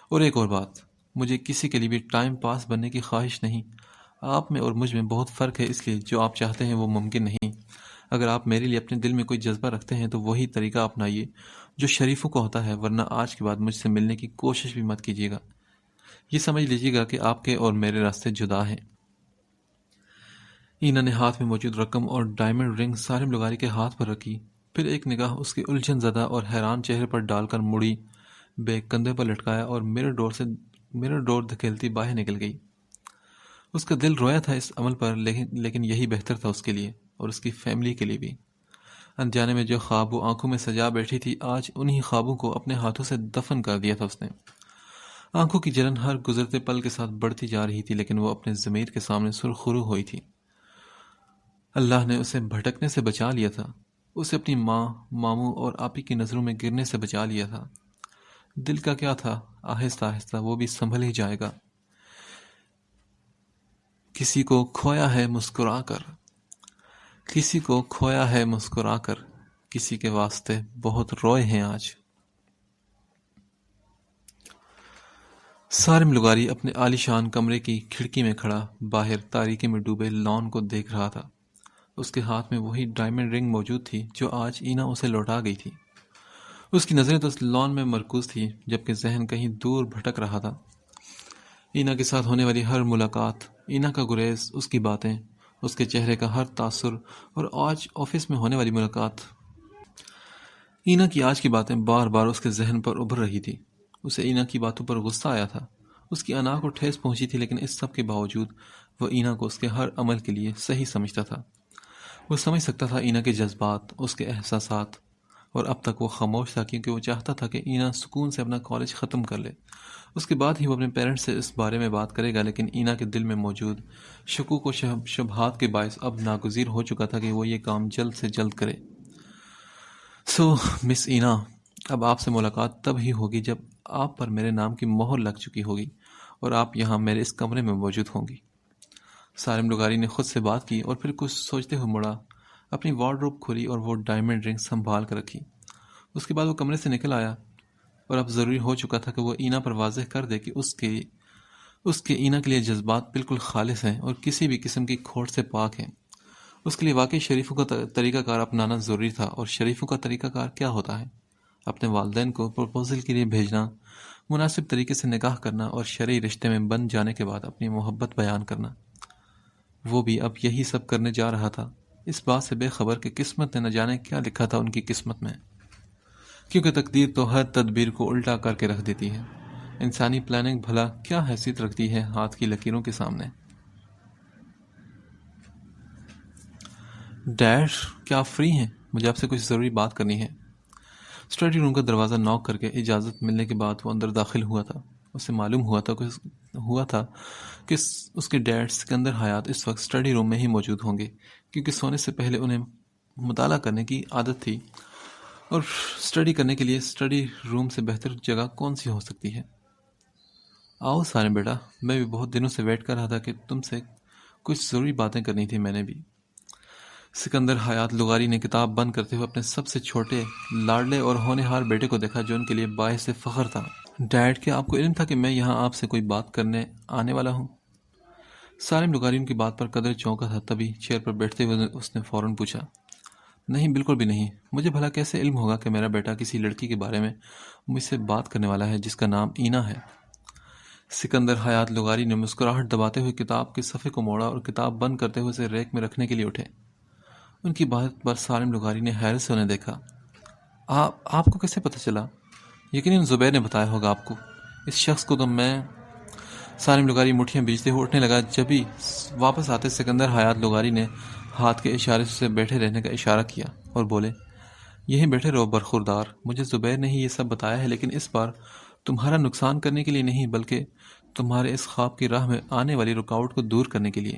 اور ایک اور بات، مجھے کسی کے لیے بھی ٹائم پاس بننے کی خواہش نہیں. آپ میں اور مجھ میں بہت فرق ہے، اس لیے جو آپ چاہتے ہیں وہ ممکن نہیں. اگر آپ میرے لیے اپنے دل میں کوئی جذبہ رکھتے ہیں تو وہی طریقہ اپنائیے جو شریفوں کو ہوتا ہے، ورنہ آج کے بعد مجھ سے ملنے کی کوشش بھی مت کیجیے گا. یہ سمجھ لیجیے گا کہ آپ کے اور میرے راستے جدا ہیں. اینا نے ہاتھ میں موجود رقم اور ڈائمنڈ رنگ سارم لغاری کے ہاتھ پر رکھی، پھر ایک نگاہ اس کے الجھن زدہ اور حیران چہرے پر ڈال کر مڑی، بیگ کندھے پر لٹکایا اور مرر ڈور دھکیلتی باہر نکل گئی. اس کا دل رویا تھا اس عمل پر، لیکن یہی بہتر تھا اس کے لیے اور اس کی فیملی کے لیے بھی. انجانے میں جو خواب وہ آنکھوں میں سجا بیٹھی تھی، آج انہی خوابوں کو اپنے ہاتھوں سے دفن کر دیا تھا اس نے. آنکھوں کی جلن ہر گزرتے پل کے ساتھ بڑھتی جا رہی تھی، لیکن وہ اپنے ضمیر کے سامنے سرخرو ہوئی تھی. اللہ نے اسے بھٹکنے سے بچا لیا تھا، اسے اپنی ماں، ماموں اور آپی کی نظروں میں گرنے سے بچا لیا تھا۔ دل کا کیا تھا، آہستہ آہستہ وہ بھی سنبھل ہی جائے گا۔ کسی کو کھویا ہے مسکرا کر، کسی کو کھویا ہے مسکرا کر، کسی کے واسطے بہت روئے ہیں آج۔ سارم لغاری اپنے عالی شان کمرے کی کھڑکی میں کھڑا باہر تاریکی میں ڈوبے لان کو دیکھ رہا تھا۔ اس کے ہاتھ میں وہی ڈائمنڈ رنگ موجود تھی جو آج اینا اسے لوٹا گئی تھی۔ اس کی نظریں تو اس لان میں مرکوز تھی، جبکہ ذہن کہیں دور بھٹک رہا تھا۔ اینا کے ساتھ ہونے والی ہر ملاقات، اینا کا گریز، اس کی باتیں، اس کے چہرے کا ہر تاثر، اور آج آفس میں ہونے والی ملاقات۔ اینا کی آج کی باتیں بار بار اس کے ذہن پر ابھر رہی تھی۔ اسے اینا کی باتوں پر غصہ آیا تھا، اس کی انا کو ٹھیس پہنچی تھی، لیکن اس سب کے باوجود وہ اینا کو اس کے ہر عمل کے لیے صحیح سمجھتا تھا۔ وہ سمجھ سکتا تھا اینا کے جذبات، اس کے احساسات، اور اب تک وہ خاموش تھا کیونکہ وہ چاہتا تھا کہ اینا سکون سے اپنا کالج ختم کر لے۔ اس کے بعد ہی وہ اپنے پیرنٹس سے اس بارے میں بات کرے گا، لیکن اینا کے دل میں موجود شکوک و شبہات کے باعث اب ناگزیر ہو چکا تھا کہ وہ یہ کام جلد سے جلد کرے۔ مس اینا، اب آپ سے ملاقات تب ہی ہوگی جب آپ پر میرے نام کی مہر لگ چکی ہوگی اور آپ یہاں میرے اس کمرے میں موجود ہوں گی۔ سارم لغاری نے خود سے بات کی اور پھر کچھ سوچتے ہوئے مڑا، اپنی وارڈروب کھولی اور وہ ڈائمنڈ رنگ سنبھال کر رکھی۔ اس کے بعد وہ کمرے سے نکل آیا، اور اب ضروری ہو چکا تھا کہ وہ اینا پر واضح کر دے کہ اس کے اینا کے لیے جذبات بالکل خالص ہیں اور کسی بھی قسم کی کھوٹ سے پاک ہیں۔ اس کے لیے واقعی شریفوں کا طریقہ کار اپنانا ضروری تھا، اور شریفوں کا طریقہ کار کیا ہوتا ہے؟ اپنے والدین کو پروپوزل کے لیے بھیجنا، مناسب طریقے سے نکاح کرنا اور شرعی رشتے میں بن جانے کے بعد اپنی محبت بیان کرنا۔ وہ بھی اب یہی سب کرنے جا رہا تھا، اس بات سے بے خبر کہ قسمت نے نہ جانے کیا لکھا تھا ان کی قسمت میں، کیونکہ تقدیر تو ہر تدبیر کو الٹا کر کے رکھ دیتی ہے۔ انسانی پلاننگ بھلا کیا حیثیت رکھتی ہے ہاتھ کی لکیروں کے سامنے۔ ڈیڈ، کیا آپ فری ہیں؟ مجھے آپ سے کچھ ضروری بات کرنی ہے۔ اسٹڈی روم کا دروازہ ناک کر کے اجازت ملنے کے بعد وہ اندر داخل ہوا تھا۔ اسے معلوم ہوا تھا کہ اس کے ڈیڈ سکندر حیات اس وقت اسٹڈی روم میں ہی موجود ہوں گے، کیونکہ سونے سے پہلے انہیں مطالعہ کرنے کی عادت تھی، اور اسٹڈی کرنے کے لیے اسٹڈی روم سے بہتر جگہ کون سی ہو سکتی ہے۔ آؤ سارم بیٹا، میں بھی بہت دنوں سے ویٹ کر رہا تھا کہ تم سے کچھ ضروری باتیں کرنی تھی۔ میں نے بھی۔ سکندر حیات لغاری نے کتاب بند کرتے ہوئے اپنے سب سے چھوٹے، لاڈلے اور ہونہار بیٹے کو دیکھا، جو ان کے لیے باعث فخر تھا۔ ڈیڈ، کیا آپ کو علم تھا کہ میں یہاں آپ سے کوئی بات کرنے آنے والا ہوں؟ سارم لغاری ان کی بات پر قدر چونکا تھا، تبھی چیئر پر بیٹھتے ہوئے اس نے فوراً پوچھا۔ نہیں، بالکل بھی نہیں، مجھے بھلا کیسے علم ہوگا کہ میرا بیٹا کسی لڑکی کے بارے میں مجھ سے بات کرنے والا ہے جس کا نام اینا ہے۔ سکندر حیات لغاری نے مسکراہٹ دباتے ہوئے کتاب کے صفحے کو موڑا اور کتاب بند کرتے ہوئے اسے ریک میں رکھنے کے لیے اٹھے۔ ان کی بات پر سارم لغاری نے حیرت سے انہیں دیکھا۔ آپ کو کیسے پتہ چلا؟ یقیناً زبیر نے بتایا ہوگا آپ کو۔ اس شخص کو تو میں… سارم لغاری مٹھیاں بیچتے ہوئے اٹھنے لگا، جبھی واپس آتے سکندر حیات لغاری نے ہاتھ کے اشارے سے بیٹھے رہنے کا اشارہ کیا اور بولے، یہیں بیٹھے رہو برخوردار۔ مجھے زبیر نے ہی یہ سب بتایا ہے، لیکن اس بار تمہارا نقصان کرنے کے لیے نہیں، بلکہ تمہارے اس خواب کی راہ میں آنے والی رکاوٹ کو دور کرنے کے لیے۔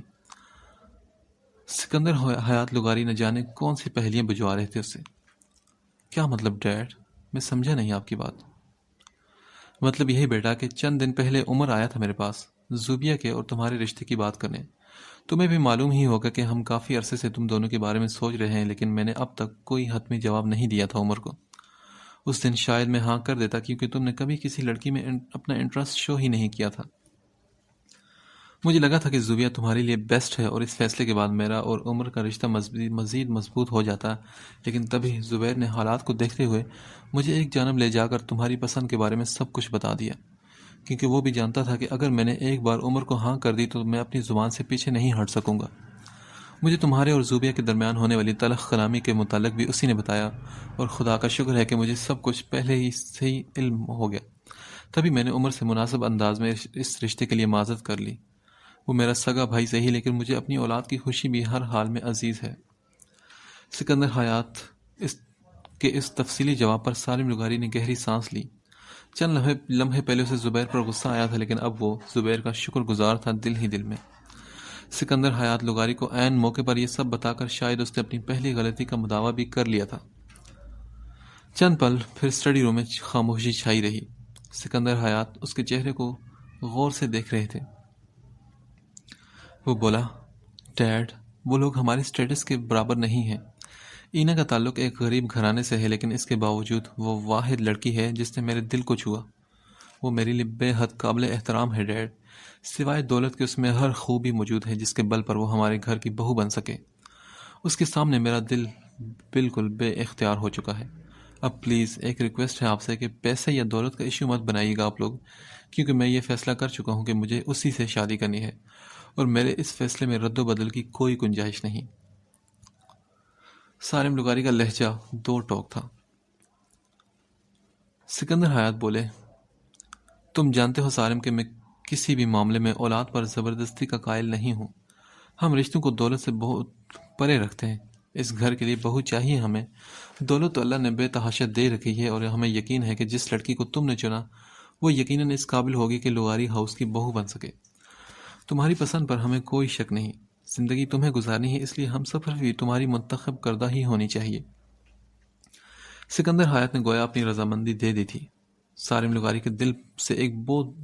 سکندر حیات لغاری نہ جانے کون سی پہلیاں بجوا رہے تھے اسے۔ کیا مطلب ڈیڈ؟ میں سمجھا نہیں آپ کی بات۔ مطلب یہی بیٹا کہ چند دن پہلے عمر آیا تھا میرے پاس زوبیہ کے اور تمہارے رشتے کی بات کرنے۔ تمہیں بھی معلوم ہی ہوگا کہ ہم کافی عرصے سے تم دونوں کے بارے میں سوچ رہے ہیں، لیکن میں نے اب تک کوئی حتمی جواب نہیں دیا تھا عمر کو۔ اس دن شاید میں ہاں کر دیتا، کیونکہ تم نے کبھی کسی لڑکی میں اپنا انٹرسٹ شو ہی نہیں کیا تھا۔ مجھے لگا تھا کہ زوبیہ تمہارے لیے بیسٹ ہے، اور اس فیصلے کے بعد میرا اور عمر کا رشتہ مزید مضبوط ہو جاتا، لیکن تبھی زبیر نے حالات کو دیکھتے ہوئے مجھے ایک جانب لے جا کر تمہاری پسند کے بارے میں سب کچھ بتا دیا، کیونکہ وہ بھی جانتا تھا کہ اگر میں نے ایک بار عمر کو ہاں کر دی تو میں اپنی زبان سے پیچھے نہیں ہٹ سکوں گا۔ مجھے تمہارے اور زوبیہ کے درمیان ہونے والی تلخ کلامی کے متعلق بھی اسی نے بتایا، اور خدا کا شکر ہے کہ مجھے سب کچھ پہلے ہی سے ہی علم ہو گیا۔ تبھی میں نے عمر سے مناسب انداز میں اس رشتے کے لیے معذرت کر لی۔ وہ میرا سگا بھائی صحیح، لیکن مجھے اپنی اولاد کی خوشی بھی ہر حال میں عزیز ہے۔ سکندر حیات کے اس تفصیلی جواب پر سارم لغاری نے گہری سانس لی۔ چند لمحے پہلے اسے زبیر پر غصہ آیا تھا، لیکن اب وہ زبیر کا شکر گزار تھا دل ہی دل میں۔ سکندر حیات لغاری کو عین موقع پر یہ سب بتا کر شاید اس نے اپنی پہلی غلطی کا مداوع بھی کر لیا تھا۔ چند پل پھر اسٹڈی روم میں خاموشی چھائی رہی۔ سکندر حیات اس کے چہرے کو غور سے دیکھ رہے تھے۔ وہ بولا، ڈیڈ، وہ لوگ ہمارے اسٹیٹس کے برابر نہیں ہیں۔ اینا کا تعلق ایک غریب گھرانے سے ہے، لیکن اس کے باوجود وہ واحد لڑکی ہے جس نے میرے دل کو چھوا۔ وہ میرے لیے بے حد قابل احترام ہے ڈیڈ۔ سوائے دولت کے اس میں ہر خوبی موجود ہے جس کے بل پر وہ ہمارے گھر کی بہو بن سکے۔ اس کے سامنے میرا دل بالکل بے اختیار ہو چکا ہے۔ اب پلیز ایک ریکویسٹ ہے آپ سے کہ پیسے یا دولت کا ایشو مت بنائیے گا آپ لوگ، کیونکہ میں یہ فیصلہ کر چکا ہوں کہ مجھے اسی سے شادی کرنی ہے، اور میرے اس فیصلے میں رد و بدل کی کوئی گنجائش نہیں۔ سالم لغاری کا لہجہ دو ٹوک تھا۔ سکندر حیات بولے، تم جانتے ہو سالم کہ میں کسی بھی معاملے میں اولاد پر زبردستی کا قائل نہیں ہوں۔ ہم رشتوں کو دولت سے بہت پرے رکھتے ہیں۔ اس گھر کے لیے بہو چاہیے ہمیں۔ دولت تو اللہ نے بے تحاشا دے رکھی ہے، اور ہمیں یقین ہے کہ جس لڑکی کو تم نے چنا وہ یقیناً اس قابل ہوگی کہ لغاری ہاؤس کی بہو بن سکے۔ تمہاری پسند پر ہمیں کوئی شک نہیں۔ زندگی تمہیں گزارنی ہے، اس لیے ہم سفر بھی تمہاری منتخب کردہ ہی ہونی چاہیے۔ سکندر حیات نے گویا اپنی رضامندی دے دی تھی۔ سالم لغاری کے دل سے ایک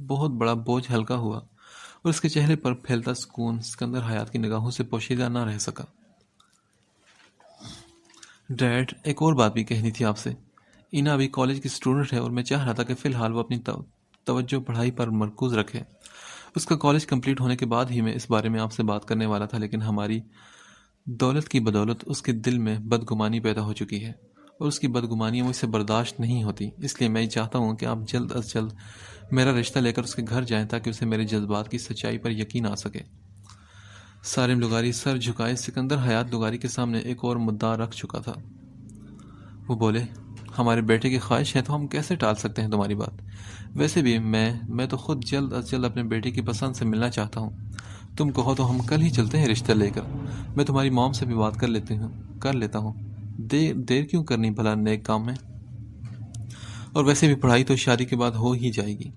بہت بڑا بوجھ ہلکا ہوا، اور اس کے چہرے پر پھیلتا سکون سکندر حیات کی نگاہوں سے پوشیدہ نہ رہ سکا۔ ڈیڈ، ایک اور بات بھی کہنی تھی آپ سے۔ اینا ابھی کالج کی اسٹوڈنٹ ہے، اور میں چاہ رہا تھا کہ فی الحال وہ اپنی توجہ پڑھائی پر مرکوز رکھے۔ اس کا کالج کمپلیٹ ہونے کے بعد ہی میں اس بارے میں آپ سے بات کرنے والا تھا، لیکن ہماری دولت کی بدولت اس کے دل میں بدگمانی پیدا ہو چکی ہے، اور اس کی بدگمانیاں مجھ سے برداشت نہیں ہوتی۔ اس لیے میں چاہتا ہوں کہ آپ جلد از جلد میرا رشتہ لے کر اس کے گھر جائیں تاکہ اسے میرے جذبات کی سچائی پر یقین آ سکے۔ سالم لغاری سر جھکائے سکندر حیات لغاری کے سامنے ایک اور مدعا رکھ چکا تھا۔ وہ بولے، ہمارے بیٹے کی خواہش ہے تو ہم کیسے ٹال سکتے ہیں تمہاری بات؟ ویسے بھی میں تو خود جلد از جلد اپنے بیٹے کی پسند سے ملنا چاہتا ہوں۔ تم کہو تو ہم کل ہی چلتے ہیں رشتہ لے کر۔ میں تمہاری موم سے بھی بات کر لیتا ہوں۔ دیر کیوں کرنی بھلا نیک کام میں؟ اور ویسے بھی پڑھائی تو شادی کے بعد ہو ہی جائے گی۔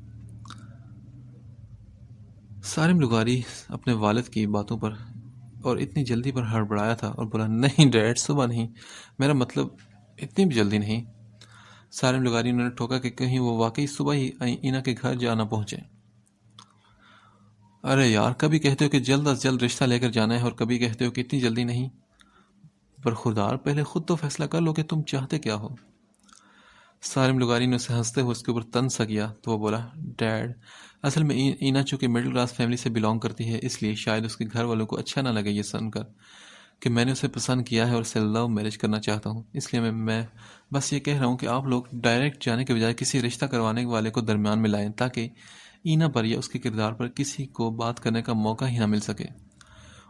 سالم لغاری اپنے والد کی باتوں پر اور اتنی جلدی پر ہڑبڑایا تھا اور بولا، نہیں ڈیڈ، صبح نہیں، میرا مطلب اتنی بھی جلدی نہیں۔ سالم لغاری نے ٹھوکا کہ کہیں وہ واقعی صبح ہی اینا کے گھر جانا پہنچے۔ ارے یار، کبھی کہتے ہو کہ جلد از جلد رشتہ لے کر جانا ہے، اور کبھی کہتے ہو کہ اتنی جلدی نہیں۔ برخوردار، پہلے خود تو فیصلہ کر لو کہ تم چاہتے کیا ہو۔ سالم لغاری نے اسے ہنستے ہوئے اس کے اوپر طنز سا کیا تو وہ بولا، ڈیڈ، اصل میں اینا چونکہ مڈل کلاس فیملی سے بلانگ کرتی ہے، اس لیے شاید اس کے گھر والوں کو اچھا نہ لگے یہ سن کر کہ میں نے اسے پسند کیا ہے اور اسے لو میرج کرنا چاہتا ہوں۔ اس لیے میں بس یہ کہہ رہا ہوں کہ آپ لوگ ڈائریکٹ جانے کے بجائے کسی رشتہ کروانے والے کو درمیان میں لائیں، تاکہ اینا پر یا اس کے کردار پر کسی کو بات کرنے کا موقع ہی نہ مل سکے۔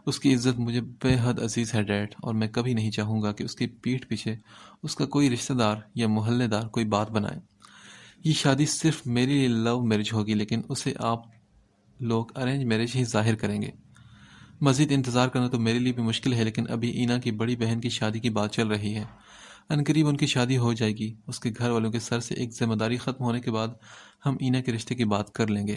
اس کی عزت مجھے بے حد عزیز ہے ڈیڈ، اور میں کبھی نہیں چاہوں گا کہ اس کی پیٹھ پیچھے اس کا کوئی رشتہ دار یا محلے دار کوئی بات بنائے۔ یہ شادی صرف میرے لیے لو میرج ہوگی، لیکن اسے آپ لوگ ارینج میرج ہی ظاہر کریں گے۔ مزید انتظار کرنا تو میرے لیے بھی مشکل ہے، لیکن ابھی اینا کی بڑی بہن کی شادی کی بات چل رہی ہے۔ عنقریب ان کی شادی ہو جائے گی۔ اس کے گھر والوں کے سر سے ایک ذمہ داری ختم ہونے کے بعد ہم اینا کے رشتے کی بات کر لیں گے۔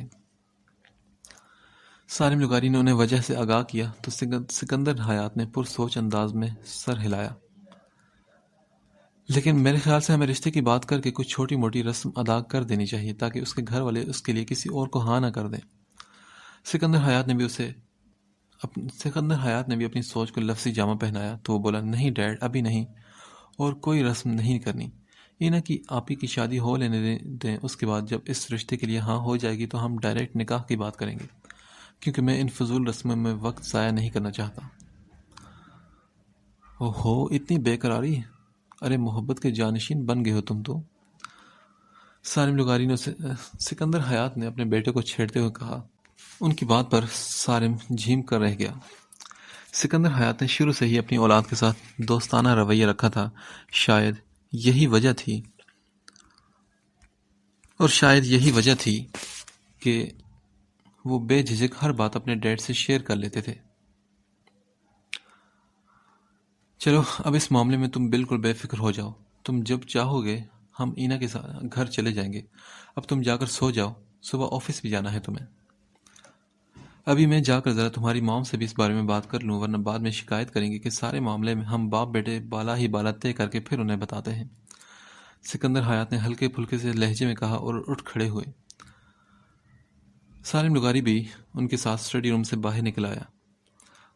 سالم لغاری نے انہیں وجہ سے آگاہ کیا تو سکندر حیات نے پرسوچ انداز میں سر ہلایا۔ لیکن میرے خیال سے ہمیں رشتے کی بات کر کے کچھ چھوٹی موٹی رسم ادا کر دینی چاہیے، تاکہ اس کے گھر والے اس کے لیے کسی اور کو ہاں نہ کر دیں۔ سکندر حیات نے بھی اپنی سوچ کو لفظی جامہ پہنایا تو وہ بولا، نہیں ڈیڈ، ابھی نہیں، اور کوئی رسم نہیں کرنی۔ اینا کی آپی کی شادی ہو لینے دیں، اس کے بعد جب اس رشتے کے لیے ہاں ہو جائے گی تو ہم ڈائریکٹ نکاح کی بات کریں گے، کیونکہ میں ان فضول رسموں میں وقت ضائع نہیں کرنا چاہتا۔ اوہو، اتنی بے قراری! ارے محبت کے جانشین بن گئے ہو تم تو۔ سالم لغاری نے سکندر حیات نے اپنے بیٹے کو چھیڑتے ہوئے کہا۔ ان کی بات پر سالم جھیم کر رہ گیا۔ سکندر حیات نے شروع سے ہی اپنی اولاد کے ساتھ دوستانہ رویہ رکھا تھا۔ شاید یہی وجہ تھی کہ وہ بے جھجک ہر بات اپنے ڈیڈ سے شیئر کر لیتے تھے۔ چلو، اب اس معاملے میں تم بالکل بے فکر ہو جاؤ۔ تم جب چاہو گے ہم اینا کے گھر چلے جائیں گے۔ اب تم جا کر سو جاؤ، صبح آفس بھی جانا ہے تمہیں۔ ابھی میں جا کر ذرا تمہاری موم سے بھی اس بارے میں بات کر لوں، ورنہ بعد میں شکایت کریں گے کہ سارے معاملے میں ہم باپ بیٹے بالا ہی بالا طے کر کے پھر انہیں بتاتے ہیں۔ سکندر حیات نے ہلکے پھلکے سے لہجے میں کہا اور اٹھ کھڑے ہوئے۔ سالم لغاری بھی ان کے ساتھ اسٹڈی روم سے باہر نکل آیا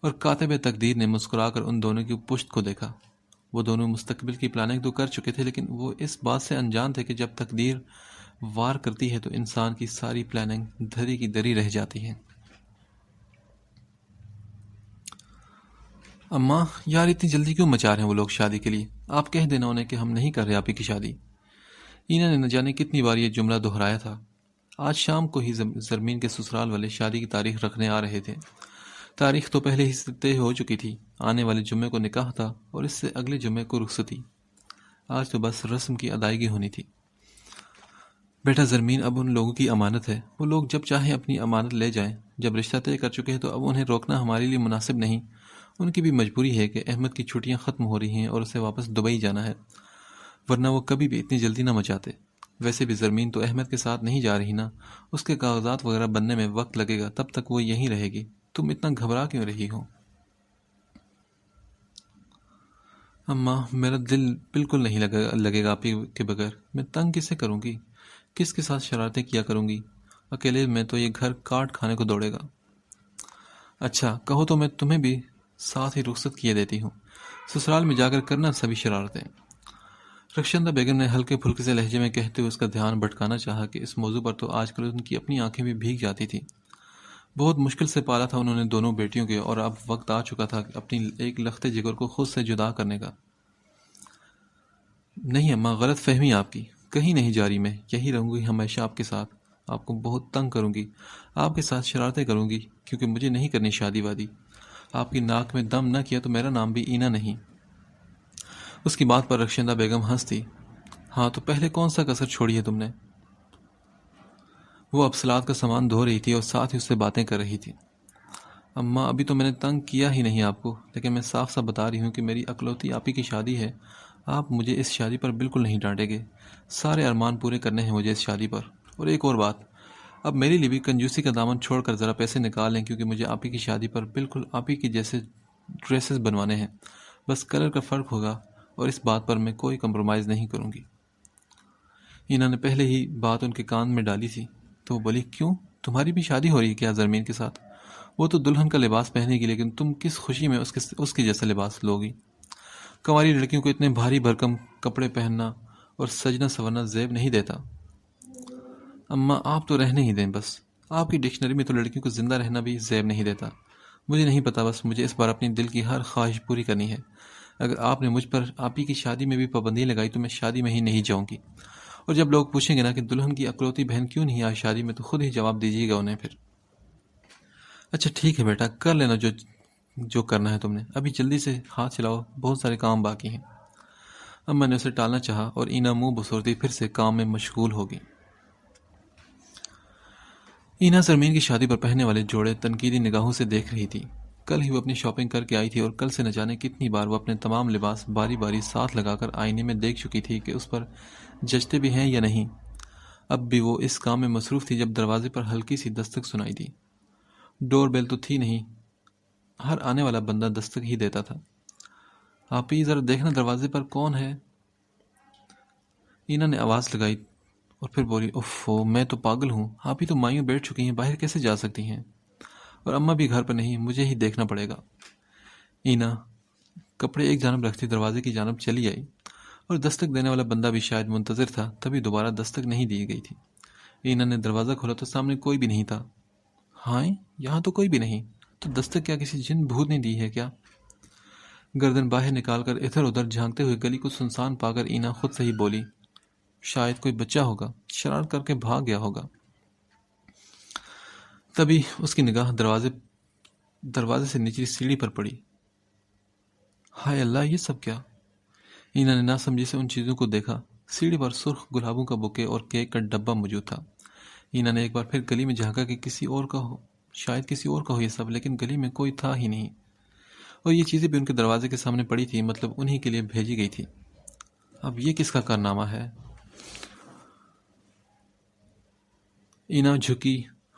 اور کاتب تقدیر نے مسکرا کر ان دونوں کی پشت کو دیکھا۔ وہ دونوں مستقبل کی پلاننگ تو کر چکے تھے، لیکن وہ اس بات سے انجان تھے کہ جب تقدیر وار کرتی ہے تو انسان کی ساری پلاننگ دھری کی دھری رہ جاتی ہے۔ اماں یار اتنی جلدی کیوں مچا رہے ہیں وہ لوگ شادی کے لیے؟ آپ کہہ دینا انہیں کہ ہم نہیں کر رہے آپ ہی کی شادی۔ اینا نے نہ جانے کتنی بار یہ جملہ دہرایا تھا۔ آج شام کو ہی زرمین کے سسرال والے شادی کی تاریخ رکھنے آ رہے تھے۔ تاریخ تو پہلے ہی طے ہو چکی تھی، آنے والے جمعے کو نکاح تھا اور اس سے اگلے جمعے کو رخصتی۔ آج تو بس رسم کی ادائیگی ہونی تھی۔ بیٹا زرمین اب ان لوگوں کی امانت ہے، وہ لوگ جب چاہیں اپنی امانت لے جائیں۔ جب رشتہ طے کر چکے ہیں تو اب انہیں روکنا ہمارے لیے مناسب نہیں۔ ان کی بھی مجبوری ہے کہ احمد کی چھٹیاں ختم ہو رہی ہیں اور اسے واپس دبئی جانا ہے، ورنہ وہ کبھی بھی اتنی جلدی نہ مچاتے۔ ویسے بھی زرمین تو احمد کے ساتھ نہیں جا رہی نا، اس کے کاغذات وغیرہ بننے میں وقت لگے گا، تب تک وہ یہیں رہے گی۔ تم اتنا گھبرا کیوں رہی ہو؟ اماں میرا دل بالکل نہیں لگے گا آپ کے بغیر۔ میں تنگ کسے کروں گی؟ کس کے ساتھ شرارتیں کیا کروں گی؟ اکیلے میں تو یہ گھر کاٹ کھانے کو دوڑے گا۔ اچھا کہو تو میں تمہیں بھی ساتھ ہی رخصت کیے دیتی ہوں، سسرال میں جا کر کرنا سبھی شرارتیں۔ رخشندہ بیگم نے ہلکے پھلکے سے لہجے میں کہتے ہوئے اس کا دھیان بھٹکانا چاہا کہ اس موضوع پر تو آج کل ان کی اپنی آنکھیں بھی بھیگ جاتی تھیں۔ بہت مشکل سے پالا تھا انہوں نے دونوں بیٹیوں کے، اور اب وقت آ چکا تھا اپنی ایک لختے جگر کو خود سے جدا کرنے کا۔ نہیں اماں، غلط فہمی آپ کی، کہیں نہیں جا رہی، میں یہی رہوں گی ہمیشہ آپ کے ساتھ۔ آپ کو بہت تنگ کروں گی، آپ کے ساتھ شرارتیں کروں گی، کیونکہ مجھے نہیں کرنی شادی وادی۔ آپ کی ناک میں دم نہ کیا تو میرا نام بھی اینا نہیں۔ اس کی بات پر رخشندہ بیگم ہنس دی۔ ہاں تو پہلے کون سا کسر چھوڑی ہے تم نے؟ وہ اب سلاد کا سامان دھو رہی تھی اور ساتھ ہی اس سے باتیں کر رہی تھی۔ اماں ابھی تو میں نے تنگ کیا ہی نہیں آپ کو، لیکن میں صاف صاف بتا رہی ہوں کہ میری اکلوتی آپ ہی کی شادی ہے۔ آپ مجھے اس شادی پر بالکل نہیں ڈانٹیں گے، سارے ارمان پورے کرنے ہیں مجھے اس شادی پر۔ اور ایک اور بات، اب میری لیے بھی کنجوسی کا دامن چھوڑ کر ذرا پیسے نکال لیں، کیونکہ مجھے آپ ہی کی شادی پر بالکل آپ ہی کی جیسے ڈریسز بنوانے ہیں، بس کلر کا فرق ہوگا، اور اس بات پر میں کوئی کمپرومائز نہیں کروں گی۔ انہوں نے پہلے ہی بات ان کے کان میں ڈالی تھی تو وہ بولی، کیوں تمہاری بھی شادی ہو رہی ہے کیا زرمین کے ساتھ؟ وہ تو دلہن کا لباس پہنے گی، لیکن تم کس خوشی میں اس کے جیسا لباس لوگی؟ کنواری لڑکیوں کو اتنے بھاری بھرکم کپڑے پہننا اور سجنا سورنا زیب نہیں دیتا۔ اماں آپ تو رہنے ہی دیں بس، آپ کی ڈکشنری میں تو لڑکیوں کو زندہ رہنا بھی زیب نہیں دیتا۔ مجھے نہیں پتا، بس مجھے اس بار اپنی دل کی ہر خواہش پوری کرنی ہے۔ اگر آپ نے مجھ پر آپ ہی کی شادی میں بھی پابندی لگائی تو میں شادی میں ہی نہیں جاؤں گی۔ اور جب لوگ پوچھیں گے نا کہ دلہن کی اکلوتی بہن کیوں نہیں آئی شادی میں، تو خود ہی جواب دیجیے گا انہیں پھر۔ اچھا ٹھیک ہے بیٹا، کر لینا جو کرنا ہے تم نے، ابھی جلدی سے ہاتھ چلاؤ، بہت سارے کام باقی ہیں۔ اب میں نے اسے ٹالنا چاہا اور اینا منہ بسورتی پھر سے کام میں مشغول ہوگی۔ اینا زرمین کی شادی پر پہننے والے جوڑے تنقیدی نگاہوں سے دیکھ رہی تھی۔ کل ہی وہ اپنی شاپنگ کر کے آئی تھی اور کل سے نہ جانے کتنی بار وہ اپنے تمام لباس باری باری ساتھ لگا کر آئینے میں دیکھ چکی تھی کہ اس پر جچتے بھی ہیں یا نہیں۔ اب بھی وہ اس کام میں مصروف تھی جب دروازے پر ہلکی سی دستک سنائی دی۔ ڈور بیل تو تھی نہیں، ہر آنے والا بندہ دستک ہی دیتا تھا۔ آپ ہی ذرا دیکھنا دروازے پر کون ہے؟ اینا نے آواز لگائی اور پھر بولی، اوفو میں تو پاگل ہوں، آپ ہی تو مائیوں بیٹھ چکی ہیں، باہر کیسے جا سکتی ہیں؟ اور اماں بھی گھر پر نہیں، مجھے ہی دیکھنا پڑے گا۔ اینا کپڑے ایک جانب رکھتی دروازے کی جانب چلی آئی، اور دستک دینے والا بندہ بھی شاید منتظر تھا، تبھی دوبارہ دستک نہیں دی گئی تھی۔ اینا نے دروازہ کھولا تو سامنے کوئی بھی نہیں تھا۔ ہائے یہاں تو کوئی بھی نہیں، تو دستک کیا کسی جن بھوت نے دی ہے کیا؟ گردن باہر نکال کر ادھر ادھر جھانکتے ہوئے گلی کو سنسان پا کر اینا خود سے ہی بولی، شاید کوئی بچہ ہوگا، شرارت کر کے بھاگ گیا ہوگا۔ تبھی اس کی نگاہ دروازے سے نچلی سیڑھی پر پڑی۔ ہائے اللہ، یہ سب کیا؟ اینا نے نہ سمجھی سے ان چیزوں کو دیکھا۔ سیڑھی پر سرخ گلابوں کا بوکے اور کیک کا ڈبہ موجود تھا۔ اینا نے ایک بار پھر گلی میں جھانکا کہ کسی اور کا ہو، شاید کسی اور کا ہو یہ سب، لیکن گلی میں کوئی تھا ہی نہیں، اور یہ چیزیں بھی ان کے دروازے کے سامنے پڑی تھی، مطلب انہی کے لیے بھیجی گئی تھی۔ اب یہ کس کا کارنامہ ہے؟ اینا جھکی،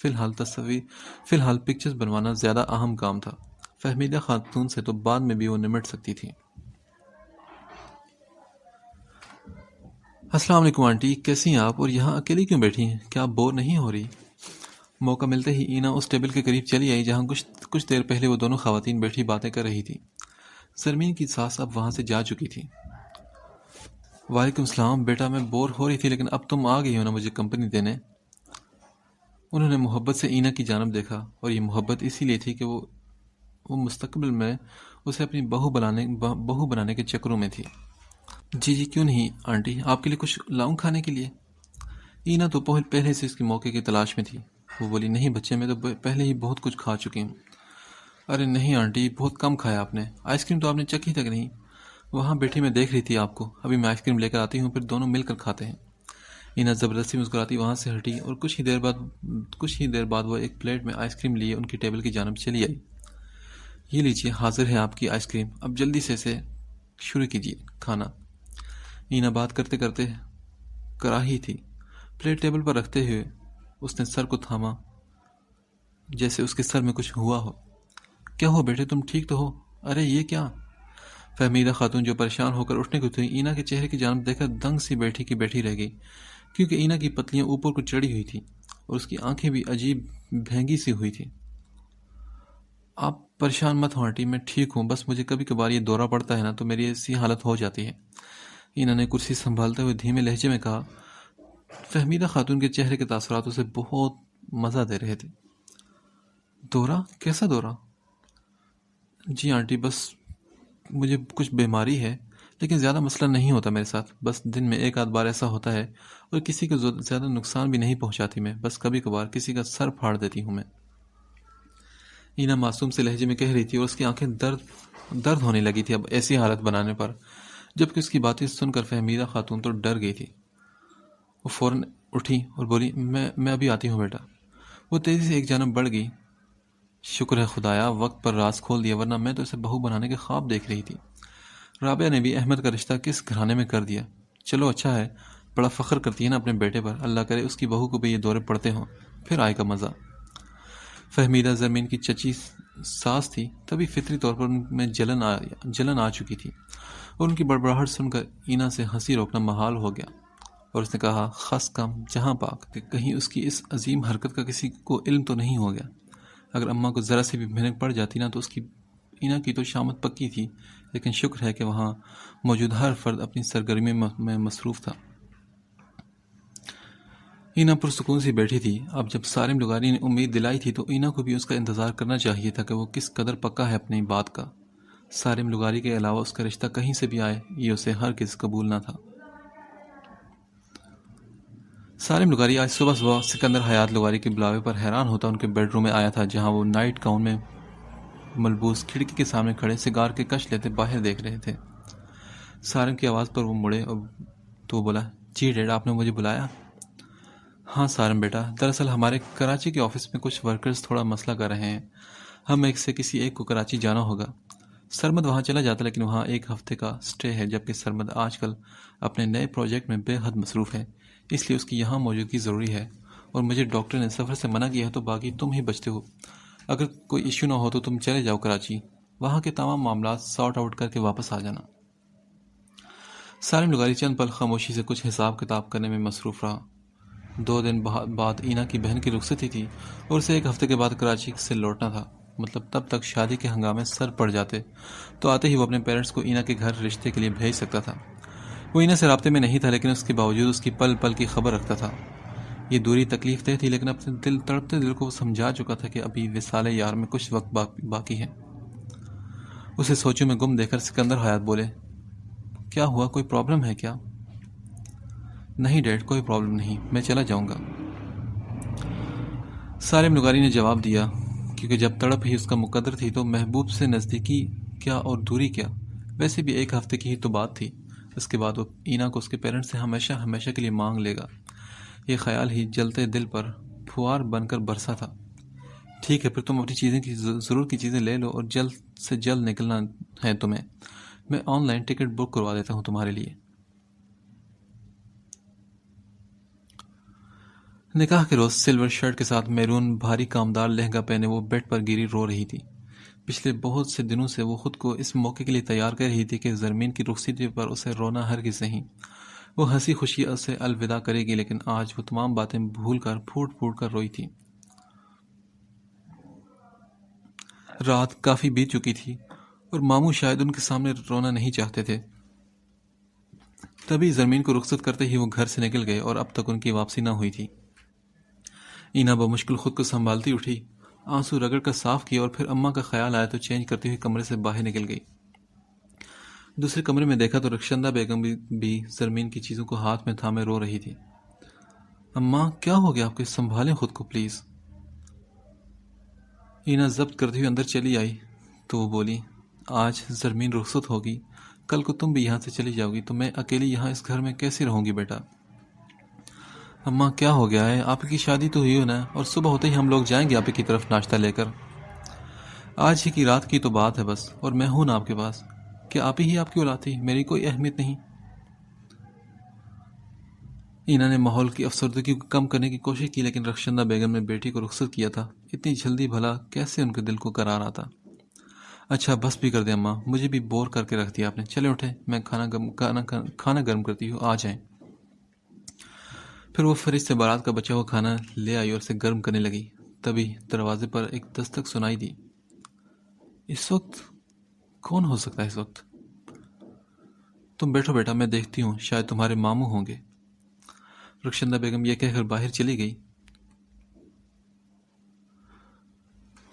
فی الحال پکچرز بنوانا زیادہ اہم کام تھا۔ فہمیدہ خاتون سے تو بعد میں بھی وہ نمٹ سکتی تھی۔ السلام علیکم آنٹی، کیسی ہیں آپ؟ اور یہاں اکیلی کیوں بیٹھی ہیں؟ کیا آپ بور نہیں ہو رہی؟ موقع ملتے ہی اینا اس ٹیبل کے قریب چلی آئی جہاں کچھ دیر پہلے وہ دونوں خواتین بیٹھی باتیں کر رہی تھی۔ زرمین کی ساس اب وہاں سے جا چکی تھی۔ وعلیکم السلام بیٹا، میں بور ہو رہی تھی لیکن اب تم آ گئی ہو نا مجھے کمپنی دینے۔ انہوں نے محبت سے اینا کی جانب دیکھا، اور یہ محبت اسی لیے تھی کہ وہ مستقبل میں اسے اپنی بہو بنانے کے چکروں میں تھی۔ جی کیوں نہیں آنٹی، آپ کے لیے کچھ لاؤں کھانے کے لیے؟ اینا تو پہلے سے اس کے موقع کی تلاش میں تھی۔ وہ بولی نہیں بچے، میں تو پہلے ہی بہت کچھ کھا چکی ہوں۔ ارے نہیں آنٹی، بہت کم کھایا آپ نے، آئس کریم تو آپ نے چکھی تک نہیں۔ وہاں بیٹھی میں دیکھ رہی تھی آپ کو، ابھی میں آئس کریم لے کر آتی ہوں، پھر دونوں مل کر کھاتے ہیں۔ اینا زبردستی مسکراتی وہاں سے ہٹی اور کچھ ہی دیر بعد وہ ایک پلیٹ میں آئس کریم لیے ان کی ٹیبل کی جانب چلی آئی۔ یہ لیجیے، حاضر ہے آپ کی آئس کریم، اب جلدی سے اسے شروع کیجیے کھانا۔ اینا بات کرتے کرتے کراہی تھی۔ پلیٹ ٹیبل پر رکھتے ہوئے اس نے سر کو تھاما جیسے اس کے سر میں کچھ ہوا ہو۔ کیا ہو بیٹے، تم ٹھیک تو ہو؟ ارے یہ کیا؟ فہمیدہ خاتون جو پریشان ہو کر اٹھنے کو تھی، اینا کے چہرے کی جانب دیکھ کر دنگ سی بیٹھی رہ گئی، کیونکہ اینا کی پتلیاں اوپر کو چڑھی ہوئی تھیں اور اس کی آنکھیں بھی عجیب بھینگی سی ہوئی تھی۔ آپ پریشان مت ہو آنٹی، میں ٹھیک ہوں، بس مجھے کبھی کبھار یہ دورہ پڑتا ہے نا تو میری ایسی حالت ہو جاتی ہے۔ اینا نے کرسی سنبھالتے ہوئے دھیمے لہجے میں کہا۔ فہمیدہ خاتون کے چہرے کے تاثرات اسے بہت مزہ دے رہے تھے۔ دورہ؟ کیسا دورہ؟ جی آنٹی، بس مجھے کچھ بیماری ہے، لیکن زیادہ مسئلہ نہیں ہوتا میرے ساتھ، بس دن میں ایک آدھ بار ایسا ہوتا ہے، اور کسی کو زیادہ نقصان بھی نہیں پہنچاتی میں، بس کبھی کبھار کسی کا سر پھاڑ دیتی ہوں میں۔ اینا معصوم سے لہجے میں کہہ رہی تھی اور اس کی آنکھیں درد ہونے لگی تھی اب ایسی حالت بنانے پر، جبکہ اس کی باتیں سن کر فہمیدہ خاتون تو ڈر گئی تھی۔ وہ فوراً اٹھی اور بولی میں ابھی آتی ہوں بیٹا۔ وہ تیزی سے ایک جانب بڑھ گئی۔ شکر ہے خدایا، وقت پر راز کھول دیا، ورنہ میں تو اسے بہو بنانے کے خواب دیکھ رہی تھی۔ رابعہ نے بھی احمد کا رشتہ کس گھرانے میں کر دیا۔ چلو اچھا ہے، بڑا فخر کرتی ہے نا اپنے بیٹے پر، اللہ کرے اس کی بہو کو بھی یہ دورے پڑتے ہوں، پھر آئے گا مزہ۔ فہمیدہ زمین کی چچی ساس تھی، تبھی فطری طور پر ان میں جلن آ چکی تھی، اور ان کی بڑبڑاہٹ سن کر اینا سے ہنسی روکنا محال ہو گیا، اور اس نے کہا خس کم جہاں پاک کہ کہیں اس کی اس عظیم حرکت کا کسی کو علم تو نہیں ہو گیا۔ اگر اماں کو ذرا سی بھی بھنک پڑ جاتی نا تو اینا کی تو شامت پکی تھی، لیکن شکر ہے کہ وہاں موجود ہر فرد اپنی سرگرمی میں مصروف تھا۔ اینا پرسکون سی بیٹھی تھی۔ اب جب سارم لغاری نے امید دلائی تھی تو اینا کو بھی اس کا انتظار کرنا چاہیے تھا کہ وہ کس قدر پکا ہے اپنی بات کا۔ سارم لغاری کے علاوہ اس کا رشتہ کہیں سے بھی آئے یہ اسے ہرگز قبول نہ تھا۔ سالم لغاری آج صبح سکندر حیات لغاری کے بلاوے پر حیران ہوتا ان کے بیڈ روم میں آیا تھا، جہاں وہ نائٹ گاؤن میں ملبوس کھڑکی کے سامنے کھڑے سگار کے کش لیتے باہر دیکھ رہے تھے۔ سارم کی آواز پر وہ مڑے اور تو وہ بولا، جی ڈیڈ، آپ نے مجھے بلایا؟ ہاں سارم بیٹا، دراصل ہمارے کراچی کے آفس میں کچھ ورکرز تھوڑا مسئلہ کر رہے ہیں، ہم ایک سے کسی ایک کو کراچی جانا ہوگا۔ سرمد وہاں چلا جاتا لیکن وہاں ایک ہفتے کا سٹے ہے، جبکہ سرمد آج کل اپنے نئے پروجیکٹ میں بے حد مصروف ہے، اس لیے اس کی یہاں موجودگی ضروری ہے، اور مجھے ڈاکٹر نے سفر سے منع کیا ہے، تو باقی تم ہی بچتے ہو۔ اگر کوئی ایشو نہ ہو تو تم چلے جاؤ کراچی، وہاں کے تمام معاملات سارٹ آؤٹ کر کے واپس آ جانا۔ سالم لغاری چند پل خاموشی سے کچھ حساب کتاب کرنے میں مصروف رہا۔ 2 دن بعد اینا کی بہن کی رخصتی تھی اور اسے 1 ہفتے کے بعد کراچی سے لوٹنا تھا، مطلب تب تک شادی کے ہنگامے سر پڑ جاتے تو آتے ہی وہ اپنے پیرنٹس کو اینا کے گھر رشتے کے لیے بھیج سکتا تھا۔ وہ اینا سے رابطے میں نہیں تھا، لیکن اس کے باوجود اس کی پل پل کی خبر رکھتا تھا۔ یہ دوری تکلیف دہ تھی، لیکن اپنے تڑپتے دل کو وہ سمجھا چکا تھا کہ ابھی وصال یار میں کچھ وقت باقی ہے۔ اسے سوچوں میں گم دیکھ کر سکندر حیات بولے، کیا ہوا، کوئی پرابلم ہے کیا؟ نہیں ڈیڈ، کوئی پرابلم نہیں، میں چلا جاؤں گا۔ سالم لغاری نے جواب دیا، کیونکہ جب تڑپ ہی اس کا مقدر تھی تو محبوب سے نزدیکی کیا اور دوری کیا، ویسے بھی 1 ہفتے کی ہی تو بات تھی۔ اس کے بعد وہ اینا کو اس کے پیرنٹس سے ہمیشہ کے لیے مانگ لے گا۔ یہ خیال ہی جلتے دل پر پھوار بن کر برسا تھا۔ ٹھیک ہے، پھر تم اپنی ضرورت کی چیزیں لے لو اور جلد سے جلد نکلنا ہے تمہیں، میں آن لائن ٹکٹ بک کروا دیتا ہوں تمہارے لیے۔ نکاح کے روز سلور شرٹ کے ساتھ میرون بھاری کامدار لہنگا پہنے وہ بیڈ پر گری رو رہی تھی۔ پچھلے بہت سے دنوں سے وہ خود کو اس موقع کے لیے تیار کر رہی تھی کہ زرمین کی رخصتی پر اسے رونا ہرگز نہیں۔ وہ ہنسی خوشی اسے الوداع کرے گی، لیکن آج وہ تمام باتیں بھول کر پھوٹ پھوٹ کر روئی تھی۔ رات کافی بیت چکی تھی اور ماموں شاید ان کے سامنے رونا نہیں چاہتے تھے۔ تبھی زرمین کو رخصت کرتے ہی وہ گھر سے نکل گئے اور اب تک ان کی واپسی نہ ہوئی تھی۔ اینا بمشکل خود کو سنبھالتی اٹھی، آنسو رگڑ کر صاف کیا اور پھر اماں کا خیال آیا تو چینج کرتی ہوئی کمرے سے باہر نکل گئی۔ دوسرے کمرے میں دیکھا تو رخشندہ بیگم بھی زرمین کی چیزوں کو ہاتھ میں تھامے رو رہی تھی۔ اماں کیا ہو گیا آپ کے؟ سنبھالیں خود کو پلیز۔ اینا ضبط کرتی ہوئی اندر چلی آئی تو وہ بولی، آج زرمین رخصت ہوگی، کل کو تم بھی یہاں سے چلی جاؤ گی تو میں اکیلی یہاں اس گھر میں کیسے رہوں گی بیٹا؟ اماں کیا ہو گیا ہے؟ آپ کی شادی تو ہوئی ہو نا، اور صبح ہوتے ہی ہم لوگ جائیں گے آپ کی طرف ناشتہ لے کر۔ آج ہی کی رات کی تو بات ہے بس، اور میں ہوں نا آپ کے پاس۔ کیا آپ ہی آپ کی اولاد تھی؟ میری کوئی اہمیت نہیں؟ اینا نے ماحول کی افسردگی کو کم کرنے کی کوشش کی، لیکن رخشندہ بیگم نے بیٹی کو رخصت کیا تھا، اتنی جلدی بھلا کیسے ان کے دل کو قرار آتا؟ اچھا بس بھی کر دیں اماں، مجھے بھی بور کر کے رکھ دیا آپ نے۔ چلے اٹھے، میں کھانا گرم کرتی ہوں، آ جائیں۔ پھر وہ فریج سے بارات کا بچا ہوا کھانا لے آئی اور اسے گرم کرنے لگی۔ تبھی دروازے پر ایک دستک سنائی دی۔ اس وقت کون ہو سکتا ہے اس وقت؟ تم بیٹھو بیٹا، میں دیکھتی ہوں، شاید تمہارے ماموں ہوں گے۔ رخشندہ بیگم یہ کہہ کر باہر چلی گئی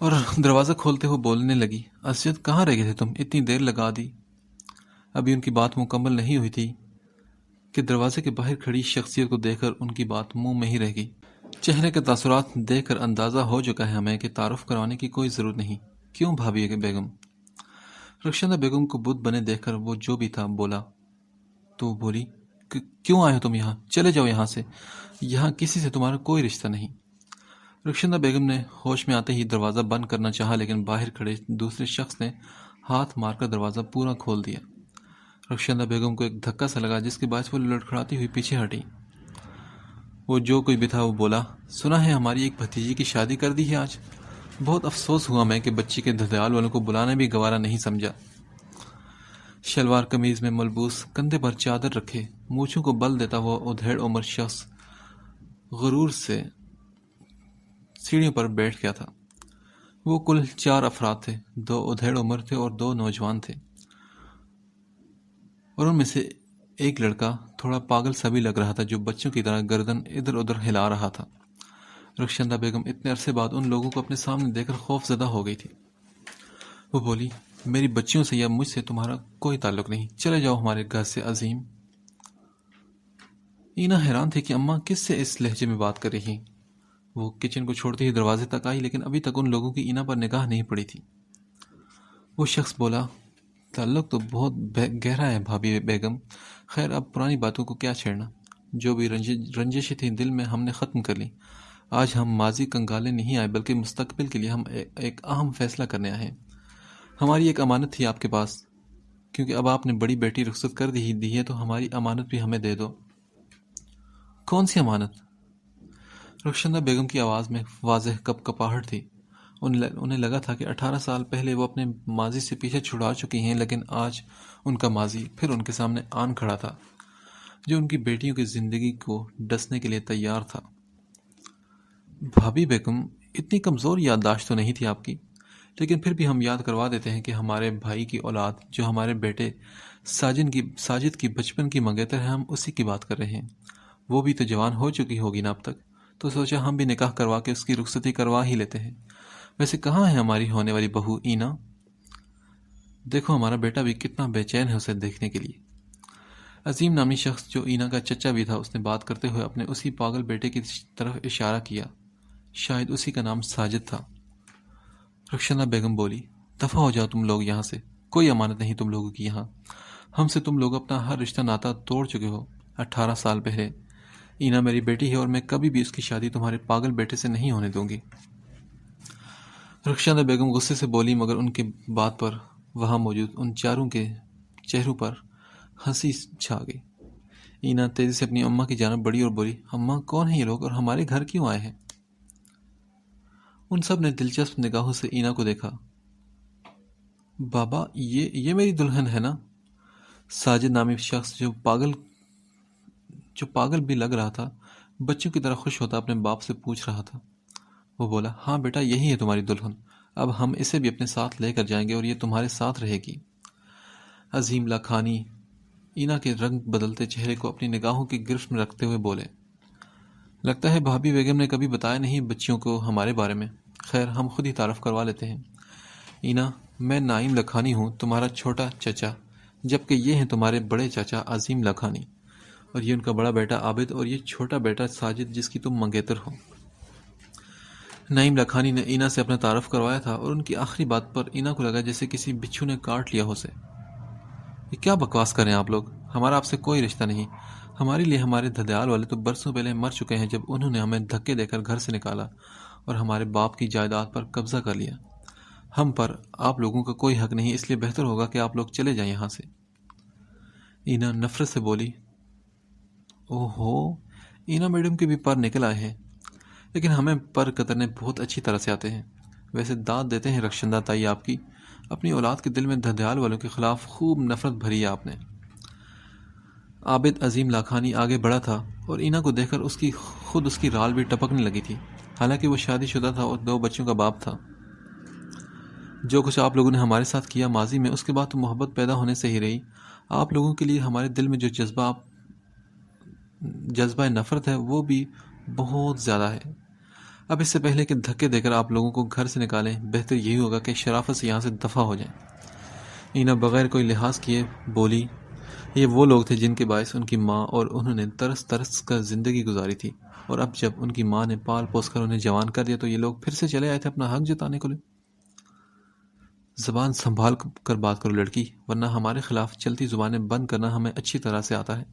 اور دروازہ کھولتے ہوئے بولنے لگی، اسجد کہاں رہ گئے تھے تم؟ اتنی دیر لگا دی۔ ابھی ان کی بات مکمل نہیں ہوئی تھی کہ دروازے کے باہر کھڑی شخصیت کو دیکھ کر ان کی بات منہ میں ہی رہ گئی۔ چہرے کے تاثرات دیکھ کر اندازہ ہو چکا ہے ہمیں کہ تعارف کروانے کی کوئی ضرورت نہیں، کیوں بھابھی بیگم؟ رخشندہ بیگم کو بت بنے دیکھ کر وہ جو بھی تھا بولا تو وہ بولی، کیوں آئے ہو تم یہاں؟ چلے جاؤ یہاں سے، یہاں کسی سے تمہارا کوئی رشتہ نہیں۔ رخشندہ بیگم نے ہوش میں آتے ہی دروازہ بند کرنا چاہا، لیکن باہر کھڑے دوسرے شخص نے ہاتھ مار کر دروازہ پورا کھول دیا۔ رخشندہ بیگم کو ایک دھکا سا لگا جس کے باعث وہ لڑکھڑاتی ہوئی پیچھے ہٹی۔ وہ جو کوئی بھی تھا وہ بولا، سنا ہے ہماری ایک بھتیجی کی شادی کر دی ہے آج؟ بہت افسوس ہوا میں کہ بچی کے دھدیال والوں کو بلانا بھی گوارا نہیں سمجھا۔ شلوار قمیض میں ملبوس، کندھے پر چادر رکھے، مونچھوں کو بل دیتا ہوا ادھیڑ عمر شخص غرور سے سیڑھیوں پر بیٹھ گیا تھا۔ وہ کل 4 افراد تھے، 2 ادھیڑ عمر تھے اور 2 نوجوان تھے، اور ان میں سے ایک لڑکا تھوڑا پاگل سا بھی لگ رہا تھا جو بچوں کی طرح گردن ادھر ادھر ہلا رہا تھا۔ رخشندہ بیگم اتنے عرصے بعد ان لوگوں کو اپنے سامنے دیکھ کر خوف زدہ ہو گئی تھی۔ وہ بولی، میری بچیوں سے یا مجھ سے تمہارا کوئی تعلق نہیں، چلے جاؤ ہمارے گھر سے عظیم۔ اینا حیران تھی کہ اماں کس سے اس لہجے میں بات کر رہی ہیں۔ وہ کچن کو چھوڑتے ہی دروازے تک آئی، لیکن ابھی تک ان لوگوں کی اینا پر نگاہ نہیں پڑی تھی۔ وہ شخص بولا، تعلق تو بہت گہرا ہے بھابھی بیگم، خیر اب پرانی باتوں کو کیا چھیڑنا، جو بھی رنجشیں تھیں دل میں ہم نے ختم کر لی۔ آج ہم ماضی کنگالے نہیں آئے بلکہ مستقبل کے لیے ہم ایک اہم فیصلہ کرنے آئے ہیں۔ ہماری ایک امانت تھی آپ کے پاس، کیونکہ اب آپ نے بڑی بیٹی رخصت کر دی ہے تو ہماری امانت بھی ہمیں دے دو۔ کون سی امانت؟ رخشندہ بیگم کی آواز میں واضح کپاہٹ تھی۔ انہیں لگا تھا کہ 18 سال پہلے وہ اپنے ماضی سے پیچھے چھڑا چکی ہیں، لیکن آج ان کا ماضی پھر ان کے سامنے آن کھڑا تھا، جو ان کی بیٹیوں کی زندگی کو ڈسنے کے لیے تیار تھا۔ بھابھی بیگم، اتنی کمزور یادداشت تو نہیں تھی آپ کی، لیکن پھر بھی ہم یاد کروا دیتے ہیں کہ ہمارے بھائی کی اولاد جو ہمارے بیٹے ساجد کی بچپن کی منگیتر ہے، ہم اسی کی بات کر رہے ہیں۔ وہ بھی تو جوان ہو چکی ہوگی نا اب تک، تو سوچا ہم بھی نکاح کروا کے اس کی رخصتی کروا ہی لیتے ہیں۔ ویسے کہاں ہے ہماری ہونے والی بہو اینا؟ دیکھو ہمارا بیٹا بھی کتنا بے چین ہے اسے دیکھنے کے لیے۔ عظیم نامی شخص جو اینا کا چچا بھی تھا، اس نے بات کرتے ہوئے اپنے اسی پاگل بیٹے کی طرف اشارہ کیا، شاید اسی کا نام ساجد تھا۔ رخشندہ بیگم بولی، دفع ہو جاؤ تم لوگ یہاں سے، کوئی امانت نہیں تم لوگوں کی یہاں۔ ہم سے تم لوگ اپنا ہر رشتہ ناتا توڑ چکے ہو 18 سال پہلے۔ اینا میری بیٹی ہے اور میں کبھی بھی اس کی شادی تمہارے پاگل بیٹے سے نہیں ہونے دوں گی۔ رخشندہ بیگم غصے سے بولی، مگر ان کی بات پر وہاں موجود ان چاروں کے چہروں پر ہنسی چھا گئی۔ اینا تیزی سے اپنی اماں کی جانب بڑھی اور بولی، اماں کون ہیں یہ لوگ اور ہمارے گھر کیوں آئے ہیں؟ ان سب نے دلچسپ نگاہوں سے اینا کو دیکھا۔ بابا یہ میری دلہن ہے نا؟ ساجد نامی شخص جو پاگل بھی لگ رہا تھا بچوں کی طرح خوش ہوتا اپنے باپ سے پوچھ رہا تھا۔ وہ بولا، ہاں بیٹا یہی ہے تمہاری دلہن، اب ہم اسے بھی اپنے ساتھ لے کر جائیں گے اور یہ تمہارے ساتھ رہے گی۔ عظیم لاکھانی اینا کے رنگ بدلتے چہرے کو اپنی نگاہوں کی گرفت میں رکھتے ہوئے بولے، لگتا ہے بھابھی بیگم نے کبھی بتایا نہیں بچیوں کو ہمارے بارے میں، خیر ہم خود ہی تعارف کروا لیتے ہیں۔ اینا، میں نعیم لکھانی ہوں، تمہارا چھوٹا چچا، جبکہ یہ ہیں تمہارے بڑے چاچا عظیم لکھانی، اور یہ ان کا بڑا بیٹا عابد اور یہ چھوٹا بیٹا ساجد جس کی تم منگیتر ہو۔ نعیم لکھانی نے اینا سے اپنا تعارف کروایا تھا اور ان کی آخری بات پر اینا کو لگا جیسے کسی بچھو نے کاٹ لیا ہو اسے۔ یہ کیا بکواس کر رہے ہیں آپ لوگ؟ ہمارا آپ سے کوئی رشتہ نہیں۔ ہمارے لیے ہمارے دھدیال والے تو برسوں پہلے مر چکے ہیں جب انہوں نے ہمیں دھکے دے کر گھر سے نکالا اور ہمارے باپ کی جائیداد پر قبضہ کر لیا۔ ہم پر آپ لوگوں کا کوئی حق نہیں، اس لیے بہتر ہوگا کہ آپ لوگ چلے جائیں یہاں سے۔ اینا نفرت سے بولی، اوہو، اینا میڈم کے بھی پر نکل آئے ہیں، لیکن ہمیں پر کترنے بہت اچھی طرح سے آتے ہیں۔ ویسے داد دیتے ہیں رخشندہ تائی آپ کی، اپنی اولاد کے دل میں دھدیال والوں کے خلاف خوب نفرت بھری ہے آپ نے۔ عابد عظیم لاکھانی آگے بڑھا تھا اور اینا کو دیکھ کر خود اس کی رال بھی ٹپکنے لگی تھی، حالانکہ وہ شادی شدہ تھا اور 2 بچوں کا باپ تھا۔ جو کچھ آپ لوگوں نے ہمارے ساتھ کیا ماضی میں، اس کے بعد تو محبت پیدا ہونے سے ہی رہی۔ آپ لوگوں کے لیے ہمارے دل میں جو جذبہ نفرت ہے وہ بھی بہت زیادہ ہے۔ اب اس سے پہلے کہ دھکے دے کر آپ لوگوں کو گھر سے نکالیں، بہتر یہی ہوگا کہ شرافت سے یہاں سے دفع ہو جائیں۔ اینا بغیر کوئی لحاظ کیے بولی، یہ وہ لوگ تھے جن کے باعث ان کی ماں اور انہوں نے ترس کر زندگی گزاری تھی، اور اب جب ان کی ماں نے پال پوس کر انہیں جوان کر دیا تو یہ لوگ پھر سے چلے آئے تھے اپنا حق جتانے کو۔ زبان سنبھال کر بات کرو لڑکی، ورنہ ہمارے خلاف چلتی زبانیں بند کرنا ہمیں اچھی طرح سے آتا ہے۔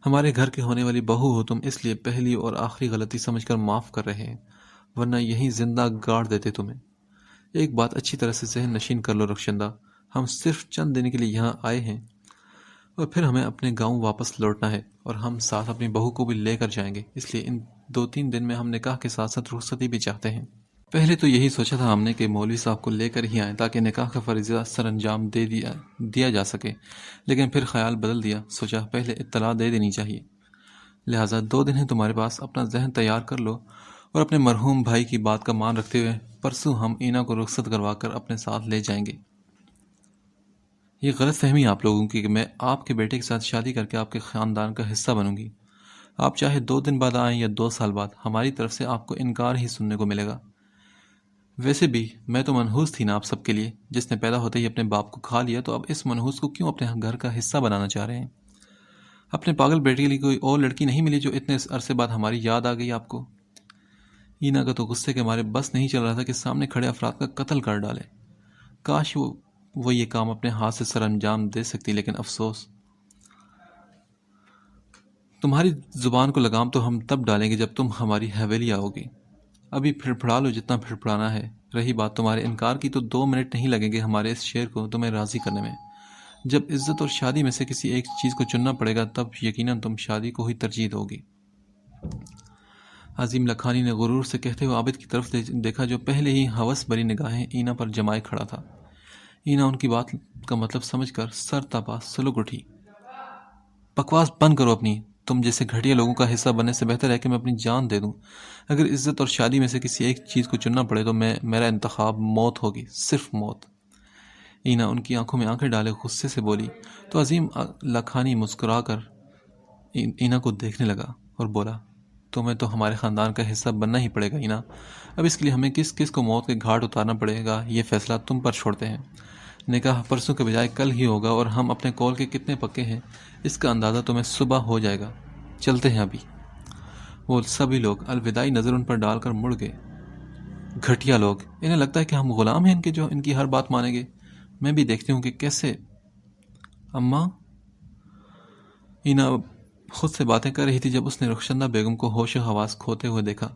ہمارے گھر کے ہونے والی بہو ہو تم، اس لیے پہلی اور آخری غلطی سمجھ کر معاف کر رہے ہیں، ورنہ یہیں زندہ گاڑ دیتے تمہیں۔ ایک بات اچھی طرح سے ذہن نشین کر لو رخشندہ، ہم صرف چند دن کے لیے یہاں آئے ہیں اور پھر ہمیں اپنے گاؤں واپس لوٹنا ہے، اور ہم ساتھ اپنی بہو کو بھی لے کر جائیں گے، اس لیے ان 2-3 دن میں ہم نکاح کے ساتھ ساتھ رخصتی بھی چاہتے ہیں۔ پہلے تو یہی سوچا تھا ہم نے کہ مولوی صاحب کو لے کر ہی آئیں تاکہ نکاح کا فریضہ سر انجام دیا جا سکے، لیکن پھر خیال بدل دیا، سوچا پہلے اطلاع دے دینی چاہیے۔ لہٰذا 2 دن ہیں تمہارے پاس، اپنا ذہن تیار کر لو اور اپنے مرحوم بھائی کی بات کا مان رکھتے ہوئے پرسوں ہم اینا کو رخصت کروا کر اپنے ساتھ لے جائیں گے۔ یہ غلط فہمی آپ لوگوں کی کہ میں آپ کے بیٹے کے ساتھ شادی کر کے آپ کے خاندان کا حصہ بنوں گی۔ آپ چاہے 2 دن بعد آئیں یا 2 سال بعد، ہماری طرف سے آپ کو انکار ہی سننے کو ملے گا۔ ویسے بھی میں تو منحوس تھی نا آپ سب کے لیے، جس نے پیدا ہوتے ہی اپنے باپ کو کھا لیا، تو اب اس منحوس کو کیوں اپنے گھر کا حصہ بنانا چاہ رہے ہیں؟ اپنے پاگل بیٹے کے لیے کوئی اور لڑکی نہیں ملی جو اتنے عرصے بعد ہماری یاد آ گئی آپ کو؟ اینا کا تو غصے کے مارے بس نہیں چل رہا تھا کہ سامنے کھڑے افراد کا قتل کر ڈالے۔ کاش وہ یہ کام اپنے ہاتھ سے سر انجام دے سکتی، لیکن افسوس۔ تمہاری زبان کو لگام تو ہم تب ڈالیں گے جب تم ہماری حویلی آؤ گی۔ ابھی پھڑپڑا لو جتنا پھڑپڑانا ہے۔ رہی بات تمہارے انکار کی، تو 2 منٹ نہیں لگیں گے ہمارے اس شعر کو تمہیں راضی کرنے میں۔ جب عزت اور شادی میں سے کسی ایک چیز کو چننا پڑے گا، تب یقیناً تم شادی کو ہی ترجیح دو گی۔ عظیم لکھانی نے غرور سے کہتے ہوئے عابد کی طرف دیکھا جو پہلے ہی ہوس بھری نگاہیں اینا پر جمائے کھڑا تھا۔ اینا ان کی بات کا مطلب سمجھ کر سر تپا سلگ اٹھی۔ بکواس بند کرو اپنی، تم جیسے گھٹیا لوگوں کا حصہ بننے سے بہتر ہے کہ میں اپنی جان دے دوں۔ اگر عزت اور شادی میں سے کسی ایک چیز کو چننا پڑے تو میرا انتخاب موت ہوگی، صرف موت۔ اینا ان کی آنکھوں میں آنکھیں ڈالے غصے سے بولی تو عظیم لکھانی مسکرا کر اینا کو دیکھنے لگا اور بولا، تمہیں تو ہمارے خاندان کا حصہ بننا ہی پڑے گا اینا۔ اب اس کے لیے ہمیں کس کو موت کے گھاٹ اتارنا پڑے گا، یہ فیصلہ تم پر چھوڑتے ہیں۔ نکاح پرسوں کے بجائے کل ہی ہوگا، اور ہم اپنے قول کے کتنے پکے ہیں اس کا اندازہ تمہیں صبح ہو جائے گا۔ چلتے ہیں ابھی۔ وہ سبھی لوگ الوداعی نظر ان پر ڈال کر مڑ گئے۔ گھٹیا لوگ، انہیں لگتا ہے کہ ہم غلام ہیں ان کے، جو ان کی ہر بات مانیں گے۔ میں بھی دیکھتی ہوں کہ کیسے۔ اماں، اینا خود سے باتیں کر رہی تھی جب اس نے رخشندہ بیگم کو ہوش و حواس کھوتے ہوئے دیکھا۔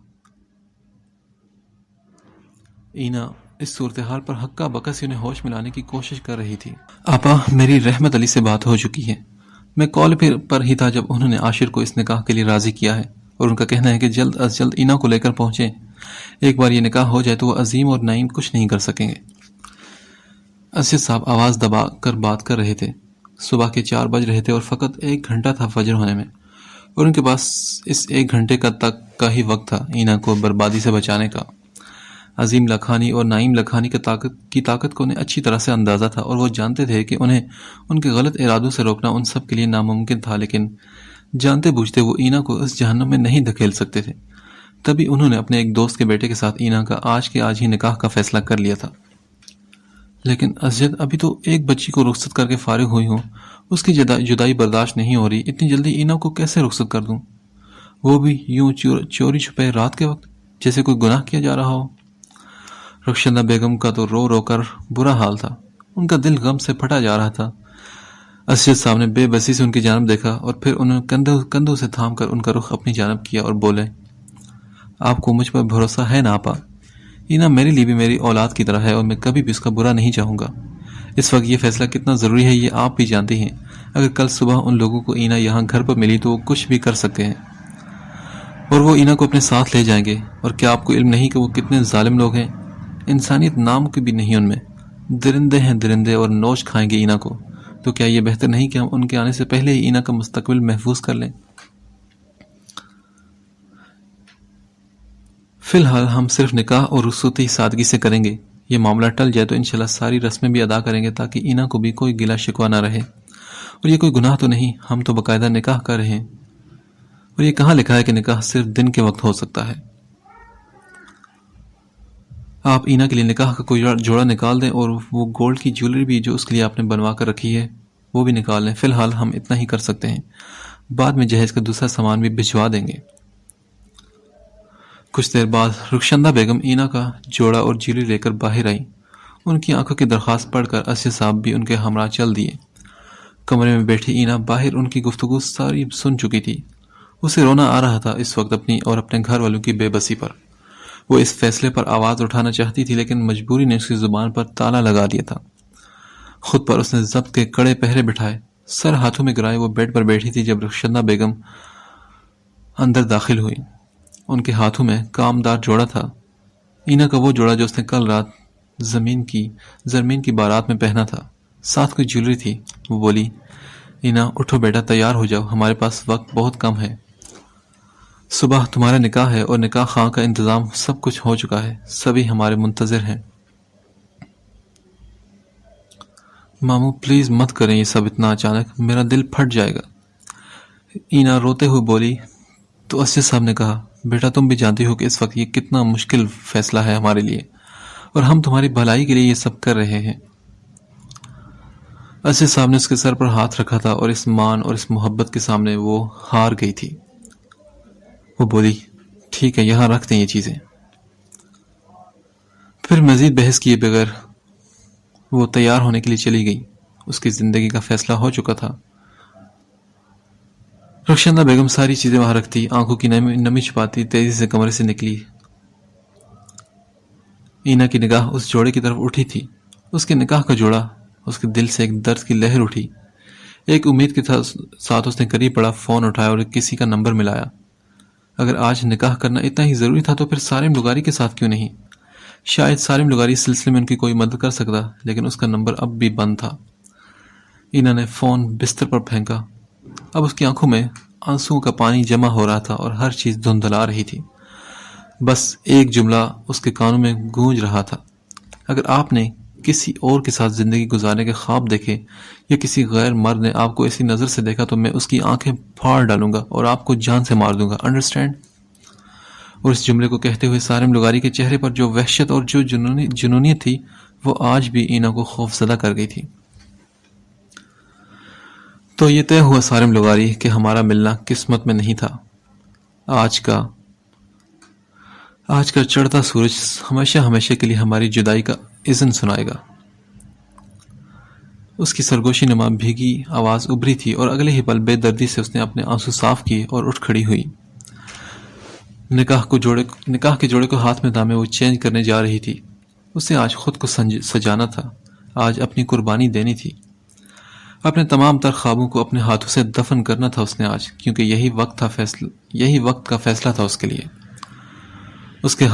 اینا اس صورتحال پر ہکا بکا سے انہیں ہوش میں لانے کی کوشش کر رہی تھی۔ آپا، میری رحمت علی سے بات ہو چکی ہے، میں کال پر ہی تھا جب انہوں نے عاشر کو اس نکاح کے لیے راضی کیا ہے، اور ان کا کہنا ہے کہ جلد از جلد اینا کو لے کر پہنچیں۔ ایک بار یہ نکاح ہو جائے تو وہ عظیم اور نعیم کچھ نہیں کر سکیں گے۔ اسد صاحب آواز دبا کر بات کر رہے تھے۔ صبح کے 4 بج رہے تھے اور فقط 1 گھنٹہ تھا فجر ہونے میں، اور ان کے پاس اس 1 گھنٹے کا ہی وقت تھا اینا کو بربادی سے بچانے کا۔ عظیم لکھانی اور نعیم لکھانی کی طاقت کو انہیں اچھی طرح سے اندازہ تھا، اور وہ جانتے تھے کہ انہیں ان کے غلط ارادوں سے روکنا ان سب کے لیے ناممکن تھا، لیکن جانتے بوجھتے وہ اینا کو اس جہنم میں نہیں دھکیل سکتے تھے۔ تبھی انہوں نے اپنے ایک دوست کے بیٹے کے ساتھ اینا کا آج کے آج ہی نکاح کا فیصلہ کر لیا تھا۔ لیکن اسجد ابھی تو ایک بچی کو رخصت کر کے فارغ ہوئی ہوں، اس کی جدائی برداشت نہیں ہو رہی، اتنی جلدی اینا کو کیسے رخصت کر دوں؟ وہ بھی یوں چوری چھپے رات کے وقت، جیسے کوئی گناہ کیا جا رہا ہو۔ رخشندہ بیگم کا تو رو رو کر برا حال تھا، ان کا دل غم سے پھٹا جا رہا تھا۔ اسجد صاحب نے بے بسی سے ان کی جانب دیکھا اور پھر انہوں نے کندھوں سے تھام کر ان کا رخ اپنی جانب کیا اور بولے، آپ کو مجھ پر بھروسہ ہے نا آپا؟ اینا میرے لیے بھی میری اولاد کی طرح ہے اور میں کبھی بھی اس کا برا نہیں چاہوں گا۔ اس وقت یہ فیصلہ کتنا ضروری ہے یہ آپ بھی جانتی ہیں۔ اگر کل صبح ان لوگوں کو اینا یہاں گھر پر ملی تو وہ کچھ بھی کر سکتے ہیں، اور وہ اینا کو اپنے ساتھ لے جائیں گے۔ اور کیا آپ کو علم نہیں کہ وہ کتنے ظالم لوگ ہیں؟ انسانیت نام کی بھی نہیں ان میں، درندے ہیں درندے، اور نوچ کھائیں گے اینا کو۔ تو کیا یہ بہتر نہیں کہ ہم ان کے آنے سے پہلے ہی اینا کا مستقبل محفوظ کر لیں؟ فی الحال ہم صرف نکاح اور رخصتی سادگی سے کریں گے۔ یہ معاملہ ٹل جائے تو انشاءاللہ ساری رسمیں بھی ادا کریں گے تاکہ اینا کو بھی کوئی گلہ شکوہ نہ رہے۔ اور یہ کوئی گناہ تو نہیں، ہم تو باقاعدہ نکاح کر رہے ہیں، اور یہ کہاں لکھا ہے کہ نکاح صرف دن کے وقت ہو سکتا ہے؟ آپ اینا کے لیے نکاح کا کوئی جوڑا نکال دیں، اور وہ گولڈ کی جیولری بھی جو اس کے لیے آپ نے بنوا کر رکھی ہے وہ بھی نکال لیں۔ فی الحال ہم اتنا ہی کر سکتے ہیں، بعد میں جہیز کا دوسرا سامان بھی بھجوا دیں گے۔ کچھ دیر بعد رخشندہ بیگم اینا کا جوڑا اور جیولری لے کر باہر آئیں۔ ان کی آنکھوں کی درخواست پڑھ کر اسد صاحب بھی ان کے ہمراہ چل دیے۔ کمرے میں بیٹھی اینا باہر ان کی گفتگو ساری سن چکی تھی۔ اسے رونا آ رہا تھا اس وقت اپنی اور اپنے گھر والوں کی بے بسی پر۔ وہ اس فیصلے پر آواز اٹھانا چاہتی تھی، لیکن مجبوری نے اس کی زبان پر تالا لگا دیا تھا۔ خود پر اس نے ضبط کے کڑے پہرے بٹھائے، سر ہاتھوں میں گرائے وہ بیڈ پر بیٹھی تھی جب رخشندہ بیگم اندر داخل ہوئی۔ ان کے ہاتھوں میں کامدار جوڑا تھا، اینا کا وہ جوڑا جو اس نے کل رات زرمین کی بارات میں پہنا تھا، ساتھ کوئی جیولری تھی۔ وہ بولی، اینا اٹھو بیٹا، تیار ہو جاؤ، ہمارے پاس وقت بہت کم ہے۔ صبح تمہارا نکاح ہے اور نکاح خواہ کا انتظام سب کچھ ہو چکا ہے، سبھی ہمارے منتظر ہیں۔ ماموں پلیز مت کریں یہ سب اتنا اچانک، میرا دل پھٹ جائے گا۔ اینا روتے ہوئے بولی۔ تو اسد صاحب نے کہا، بیٹا تم بھی جانتی ہو کہ اس وقت یہ کتنا مشکل فیصلہ ہے ہمارے لیے، اور ہم تمہاری بھلائی کے لیے یہ سب کر رہے ہیں۔ اسد صاحب نے اس کے سر پر ہاتھ رکھا تھا اور اس مان اور اس محبت کے سامنے وہ ہار گئی تھی۔ وہ بولی، ٹھیک ہے، یہاں رکھ دیں یہ چیزیں۔ پھر مزید بحث کیے بغیر وہ تیار ہونے کے لیے چلی گئی۔ اس کی زندگی کا فیصلہ ہو چکا تھا۔ رخشندہ بیگم ساری چیزیں وہاں رکھتی، آنکھوں کی نمی چھپاتی تیزی سے کمرے سے نکلی۔ اینا کی نگاہ اس جوڑے کی طرف اٹھی تھی، اس کے نکاح کا جوڑا۔ اس کے دل سے ایک درد کی لہر اٹھی۔ ایک امید کے ساتھ اس نے قریب پڑا فون اٹھایا اور کسی کا نمبر ملایا۔ اگر آج نکاح کرنا اتنا ہی ضروری تھا تو پھر سالم لغاری کے ساتھ کیوں نہیں؟ شاید سالم لغاری اس سلسلے میں ان کی کوئی مدد کر سکتا، لیکن اس کا نمبر اب بھی بند تھا۔ اینا نے فون بستر پر پھینکا۔ اب اس کی آنکھوں میں آنسوؤں کا پانی جمع ہو رہا تھا اور ہر چیز دھندلا رہی تھی۔ بس ایک جملہ اس کے کانوں میں گونج رہا تھا، اگر آپ نے کسی اور کے ساتھ زندگی گزارنے کے خواب دیکھے یا کسی غیر مرد نے آپ کو ایسی نظر سے دیکھا تو میں اس کی آنکھیں پھاڑ ڈالوں گا اور آپ کو جان سے مار دوں گا، انڈرسٹینڈ؟ اور اس جملے کو کہتے ہوئے سالم لغاری کے چہرے پر جو وحشت اور جو جنونیت تھی وہ آج بھی اینا کو خوف زدہ کر گئی تھی۔ تو یہ طے ہوا سالم لغاری کہ ہمارا ملنا قسمت میں نہیں تھا۔ آج کا چڑھتا سورج ہمیشہ ہمیشہ کے لیے ہماری جدائی کا اذن سنائے گا۔ اس کی سرگوشی نما بھیگی آواز ابری تھی اور اگلے ہی پل بے دردی سے اس نے اپنے آنسو صاف کیے اور اٹھ کھڑی ہوئی۔ نکاح کے جوڑے کو ہاتھ میں دامے وہ چینج کرنے جا رہی تھی۔ اسے آج خود کو سجانا تھا، آج اپنی قربانی دینی تھی۔ اپنے تمام تر خوابوں کو اپنے ہاتھوں سے دفن کرنا تھا اس نے آج، کیونکہ یہی وقت کا فیصلہ تھا اس کے لیے۔ اس کے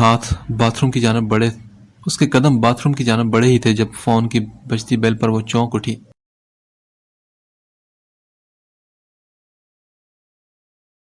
قدم باتھ روم کی جانب بڑھے ہی تھے جب فون کی بجتی بیل پر وہ چونک اٹھی۔